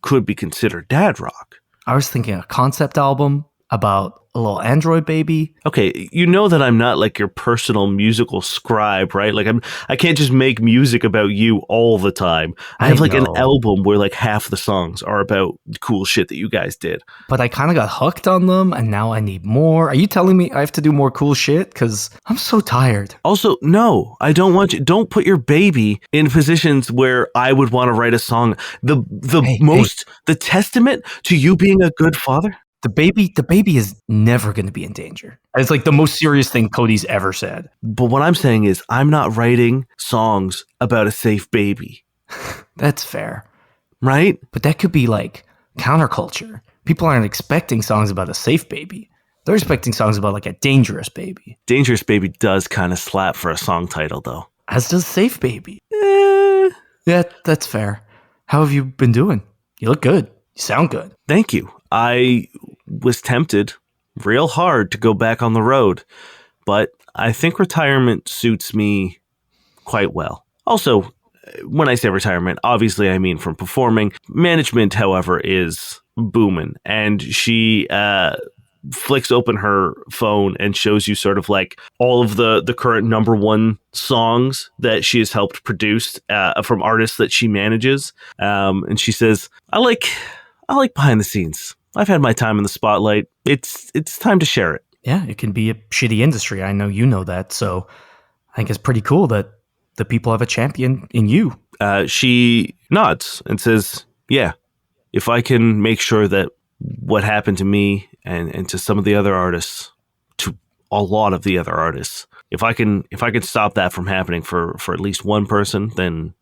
could be considered dad rock. I was thinking a concept album about a little android baby. Okay, you know that I'm not like your personal musical scribe, right? Like I can't just make music about you all the time. I have like an album where like half the songs are about cool shit that you guys did. But I kind of got hooked on them, and now I need more. Are you telling me I have to do more cool shit? Because I'm so tired. Also, no, I don't want you. Don't put your baby in positions where I would want to write a song. The testament to you being a good father. The baby is never going to be in danger. It's like the most serious thing Cody's ever said. But what I'm saying is I'm not writing songs about a safe baby. That's fair. Right? But that could be like counterculture. People aren't expecting songs about a safe baby. They're expecting songs about like a dangerous baby. Dangerous Baby does kind of slap for a song title, though. As does Safe Baby. Yeah, that's fair. How have you been doing? You look good. You sound good. Thank you. I was tempted real hard to go back on the road, but I think retirement suits me quite well. Also, when I say retirement, obviously I mean from performing. Management, however, is booming, and she flicks open her phone and shows you sort of like all of the current number one songs that she has helped produce from artists that she manages. And she says, I like behind the scenes. I've had my time in the spotlight. It's time to share it. Yeah, it can be a shitty industry. I know you know that. So I think it's pretty cool that the people have a champion in you. She nods and says, yeah, if I can make sure that what happened to me and to some of the other artists, to a lot of the other artists, if I can stop that from happening for at least one person, then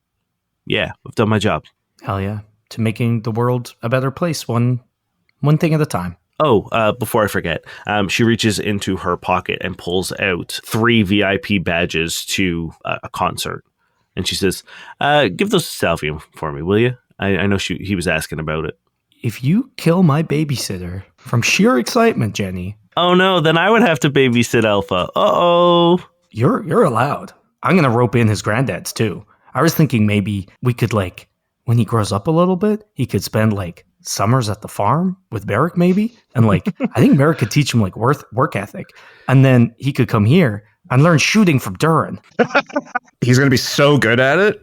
yeah, I've done my job. Hell yeah. To making the world a better place, one thing at a time. Oh, before I forget, she reaches into her pocket and pulls out 3 VIP badges to a concert. And she says, give those to Salvium for me, will you? I know he was asking about it. If you kill my babysitter from sheer excitement, Jenny. Oh no, then I would have to babysit Alpha. Uh-oh. You're allowed. I'm going to rope in his granddads too. I was thinking maybe we could like, when he grows up a little bit, he could spend like summers at the farm with Merrick maybe. And like, I think Merrick could teach him like work ethic. And then he could come here and learn shooting from Durin. He's going to be so good at it.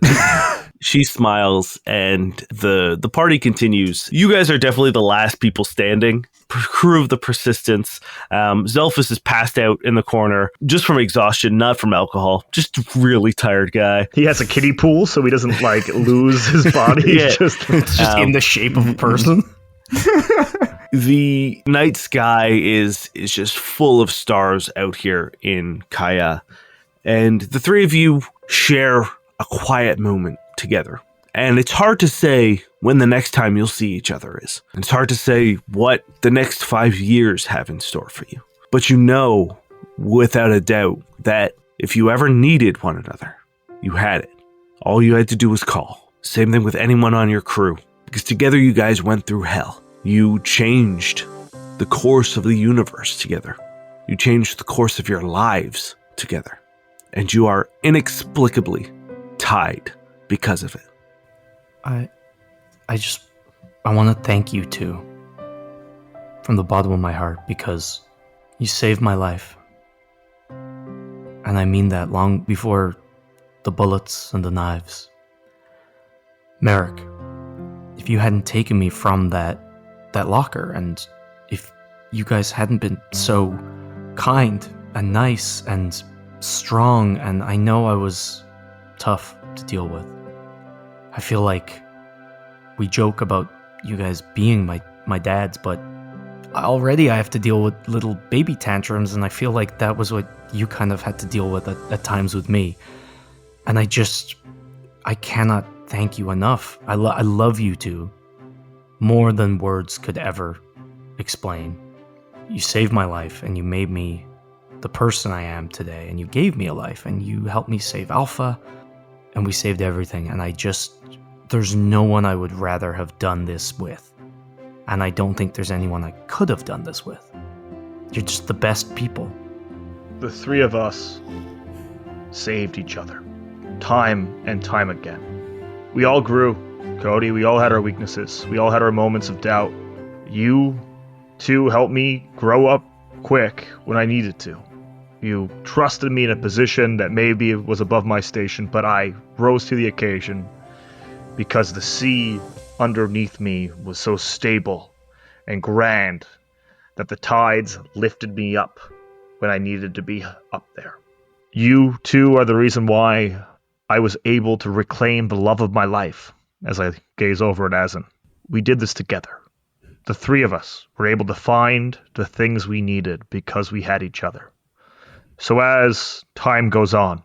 She smiles and the party continues. You guys are definitely the last people standing. Crew of the Persistence. Zelphus is passed out in the corner just from exhaustion, not from alcohol. Just a really tired guy. He has a kiddie pool so he doesn't like lose his body. Yeah. It's just in the shape of a person. The night sky is just full of stars out here in Kaya. And the three of you share a quiet moment together. And it's hard to say when the next time you'll see each other is. It's hard to say what the next 5 years have in store for you. But you know, without a doubt, that if you ever needed one another, you had it. All you had to do was call. Same thing with anyone on your crew. Because together you guys went through hell. You changed the course of the universe together. You changed the course of your lives together. And you are inexplicably tied because of it. I want to thank you two from the bottom of my heart, because you saved my life. And I mean that long before the bullets and the knives. Merrick, if you hadn't taken me from that locker, and if you guys hadn't been so kind and nice and strong, and I know I was tough to deal with. I feel like we joke about you guys being my dads, but already I have to deal with little baby tantrums, and I feel like that was what you kind of had to deal with at times with me. And I cannot thank you enough. I love you two more than words could ever explain. You saved my life, and you made me the person I am today, and you gave me a life, and you helped me save Alpha, and we saved everything. And there's no one I would rather have done this with. And I don't think there's anyone I could have done this with. You're just the best people. The three of us saved each other, time and time again. We all grew, Cody. We all had our weaknesses. We all had our moments of doubt. You two helped me grow up quick when I needed to. You trusted me in a position that maybe was above my station, but I rose to the occasion because the sea underneath me was so stable and grand that the tides lifted me up when I needed to be up there. You two are the reason why I was able to reclaim the love of my life. As I gaze over at Azan, we did this together. The three of us were able to find the things we needed because we had each other. So as time goes on,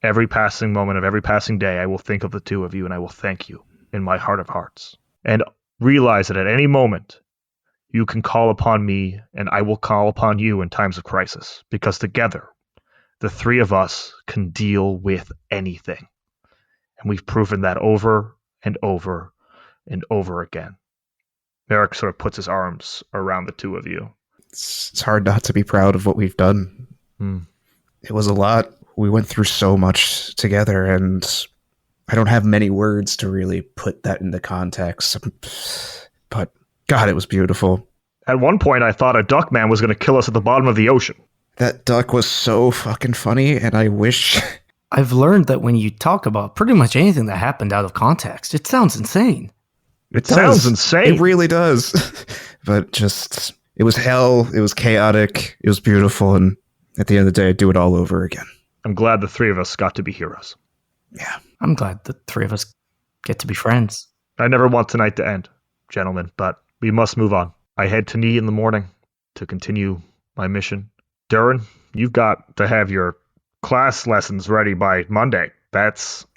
every passing moment of every passing day, I will think of the two of you and I will thank you in my heart of hearts. And realize that at any moment, you can call upon me and I will call upon you in times of crisis. Because together, the three of us can deal with anything. And we've proven that over and over and over again. Merrick sort of puts his arms around the two of you. It's hard not to be proud of what we've done. It was a lot. We went through so much together, and I don't have many words to really put that into context. But God, it was beautiful. At one point, I thought a duck man was going to kill us at the bottom of the ocean. That duck was so fucking funny, and I wish... I've learned that when you talk about pretty much anything that happened out of context, it sounds insane. It sounds insane. It really does. But just, it was hell, it was chaotic, it was beautiful, and at the end of the day, I'd do it all over again. I'm glad the three of us got to be heroes. Yeah. I'm glad the three of us get to be friends. I never want tonight to end, gentlemen, but we must move on. I head to Knee in the morning to continue my mission. Durin, you've got to have your class lessons ready by Monday. That's...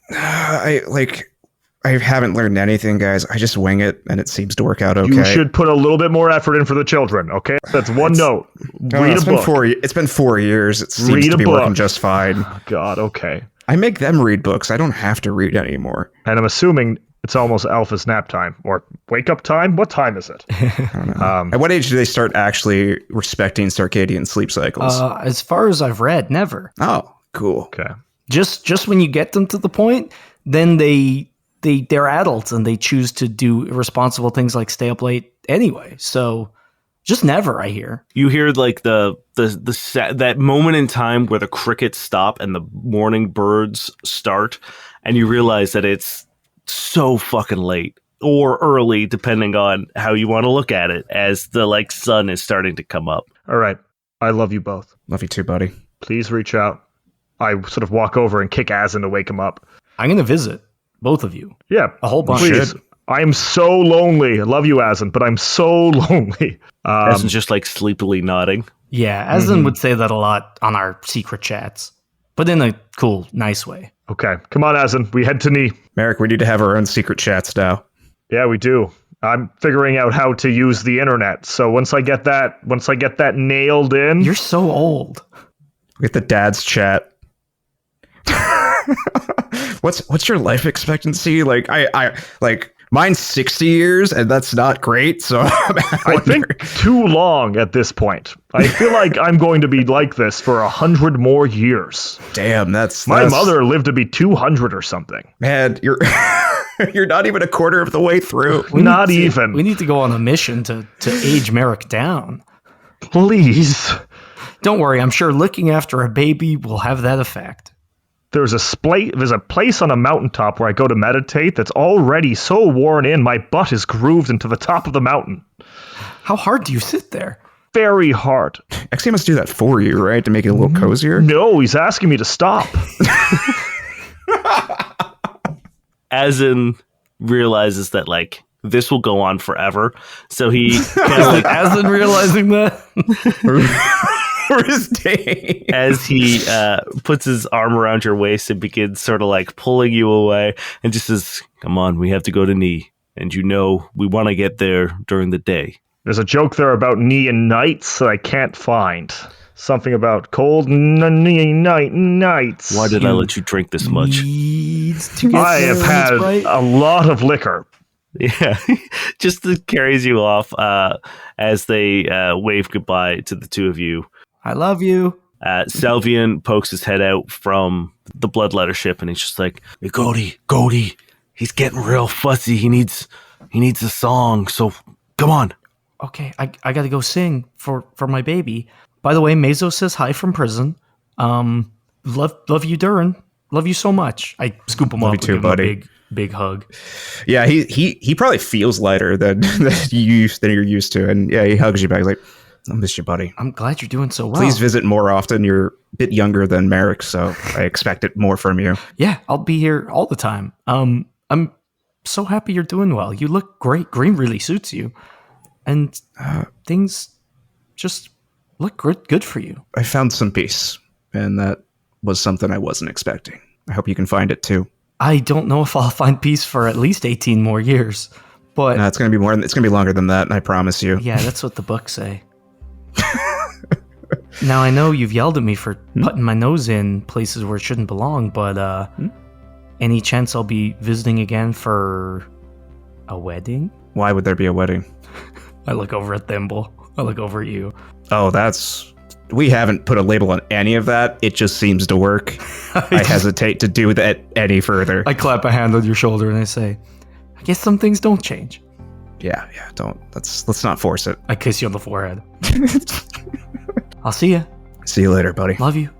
I haven't learned anything, guys. I just wing it, and it seems to work out okay. You should put a little bit more effort in for the children, okay? That's one note. Read a book. It's been 4 years. It seems to be working just fine. Oh, God, okay. I make them read books. I don't have to read anymore. And I'm assuming it's almost Alpha's nap time. Or wake-up time? What time is it? I don't know. At what age do they start actually respecting circadian sleep cycles? As far as I've read, never. Oh, cool. Okay. Just when you get them to the point, then they're adults and they choose to do irresponsible things like stay up late anyway. So just never, I hear. You hear like that moment in time where the crickets stop and the morning birds start, and you realize that it's so fucking late or early, depending on how you want to look at it, as the sun is starting to come up. All right. I love you both. Love you too, buddy. Please reach out. I sort of walk over and kick Azan to wake him up. I'm going to visit both of you. Yeah. A whole bunch. Please. I'm so lonely. I love you, Azan, but I'm so lonely. Azan's just sleepily nodding. Yeah, Azan would say that a lot on our secret chats, but in a cool, nice way. Okay. Come on, Azan. We head to Knee. Merrick, we need to have our own secret chats now. Yeah, we do. I'm figuring out how to use the internet. So once I get that nailed in. You're so old. We get the dad's chat. What's your life expectancy? Mine's 60 years, and that's not great. So I think too long at this point. I feel like I'm going to be like this for 100 more years. Damn, that's My mother lived to be 200 or something. Man, you're you're not even a quarter of the way through. Not even. We need to go on a mission to age Merrick down. Please. Don't worry, I'm sure looking after a baby will have that effect. There's a place on a mountaintop where I go to meditate that's already so worn in, my butt is grooved into the top of the mountain. How hard do you sit there? Very hard. Actually, I must do that for you, right? To make it a little cozier? No, he's asking me to stop. Azin realizes that, like, this will go on forever. So he kind of like, Aslan realizing that? For his day. as he puts his arm around your waist and begins sort of like pulling you away and just says, come on, we have to go to Knee. And you know we want to get there during the day. There's a joke there about knee and nights that I can't find. Something about cold nights. Why did I let you drink this much? I have had a lot of liquor. Yeah, just carries you off as they wave goodbye to the two of you. I love you. Salvian pokes his head out from the bloodletter ship, and he's just like, hey, Cody, he's getting real fussy. He needs a song, so come on. Okay, I gotta go sing for my baby. By the way, Mezo says hi from prison. Love you, Durin. Love you so much. I scoop him up and give him a big hug. Yeah, he probably feels lighter than you're used to, and yeah, he hugs you back. He's like, I miss you, buddy. I'm glad you're doing so well. Please visit more often. You're a bit younger than Merrick, so I expect it more from you. Yeah, I'll be here all the time. I'm so happy you're doing well. You look great. Green really suits you, and things just look good for you. I found some peace, and that was something I wasn't expecting. I hope you can find it too. I don't know if I'll find peace for at least 18 more years, but no, it's gonna be more. It's gonna be longer than that, I promise you. Yeah, that's what the books say. Now, I know you've yelled at me for putting my nose in places where it shouldn't belong, but any chance I'll be visiting again for a wedding? Why would there be a wedding? I look over at Thimble. I look over at you. Oh, we haven't put a label on any of that. It just seems to work. I hesitate to do that any further. I clap a hand on your shoulder and I say, I guess some things don't change. Yeah, don't. Let's not force it. I kiss you on the forehead. I'll see you. See you later, buddy. Love you.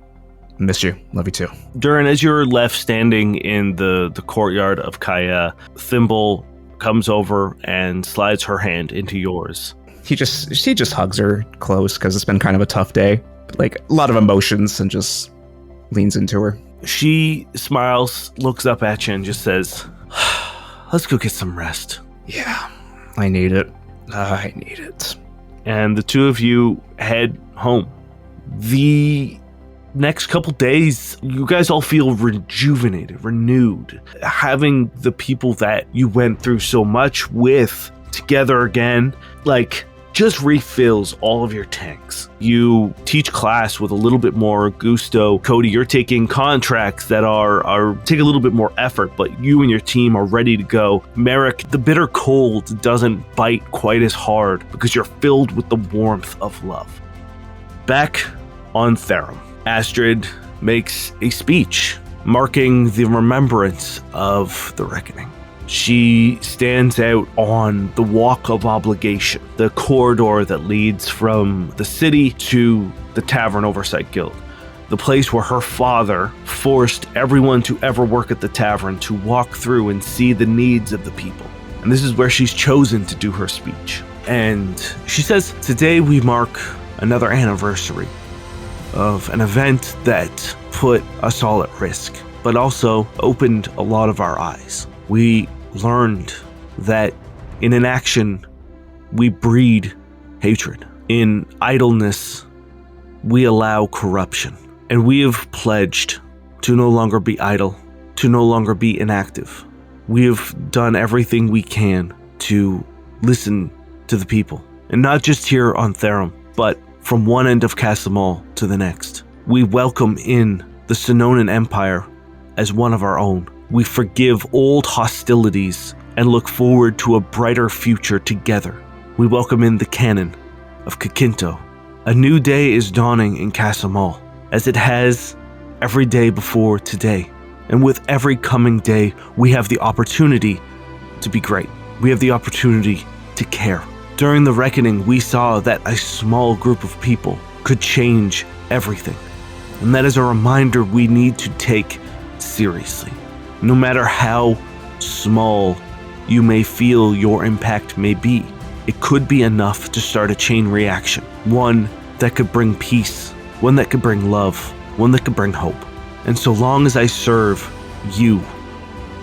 Miss you. Love you too. Durin, as you're left standing in the courtyard of Kaya, Thimble comes over and slides her hand into yours. She just hugs her close because it's been kind of a tough day. Like a lot of emotions, and just leans into her. She smiles, looks up at you, and just says, let's go get some rest. Yeah, I need it. I need it. And the two of you head home. The next couple days, you guys all feel rejuvenated, renewed. Having the people that you went through so much with together again, like, just refills all of your tanks. You teach class with a little bit more gusto. Cody, you're taking contracts that take a little bit more effort, but you and your team are ready to go. Merrick, the bitter cold doesn't bite quite as hard because you're filled with the warmth of love. Back on Therum, Astrid makes a speech marking the remembrance of the reckoning. She stands out on the Walk of Obligation, the corridor that leads from the city to the Tavern Oversight Guild, the place where her father forced everyone to ever work at the tavern to walk through and see the needs of the people. And this is where she's chosen to do her speech. And she says, today we mark another anniversary of an event that put us all at risk, but also opened a lot of our eyes. We learned that in inaction, we breed hatred. In idleness, we allow corruption. And we have pledged to no longer be idle, to no longer be inactive. We have done everything we can to listen to the people. And not just here on Therum, but from one end of Casa-Mal to the next. We welcome in the Sonoran Empire as one of our own. We forgive old hostilities and look forward to a brighter future together. We welcome in the canon of Kakinto. A new day is dawning in Casa-Mal, as it has every day before today. And with every coming day, we have the opportunity to be great. We have the opportunity to care. During the reckoning, we saw that a small group of people could change everything. And that is a reminder we need to take seriously. No matter how small you may feel your impact may be, it could be enough to start a chain reaction. One that could bring peace, one that could bring love, one that could bring hope. And so long as I serve you,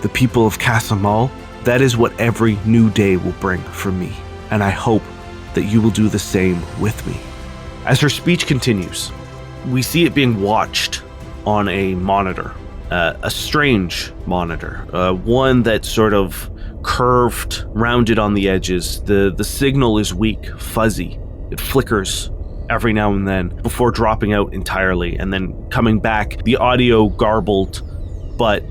the people of Casa-Mal, that is what every new day will bring for me. And I hope that you will do the same with me. As her speech continues, we see it being watched on a monitor, a strange monitor, one that's sort of curved, rounded on the edges. The signal is weak, fuzzy. It flickers every now and then before dropping out entirely and then coming back, the audio garbled, but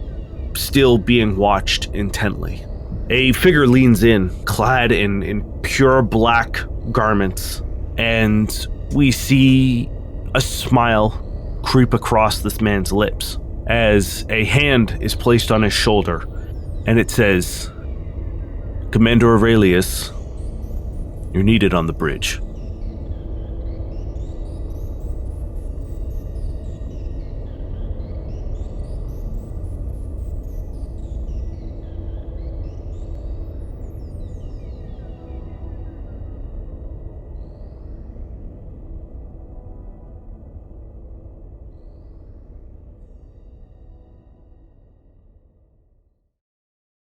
still being watched intently. A figure leans in, clad in pure black garments, and we see a smile creep across this man's lips as a hand is placed on his shoulder, and it says, "Commander Aurelius, you're needed on the bridge."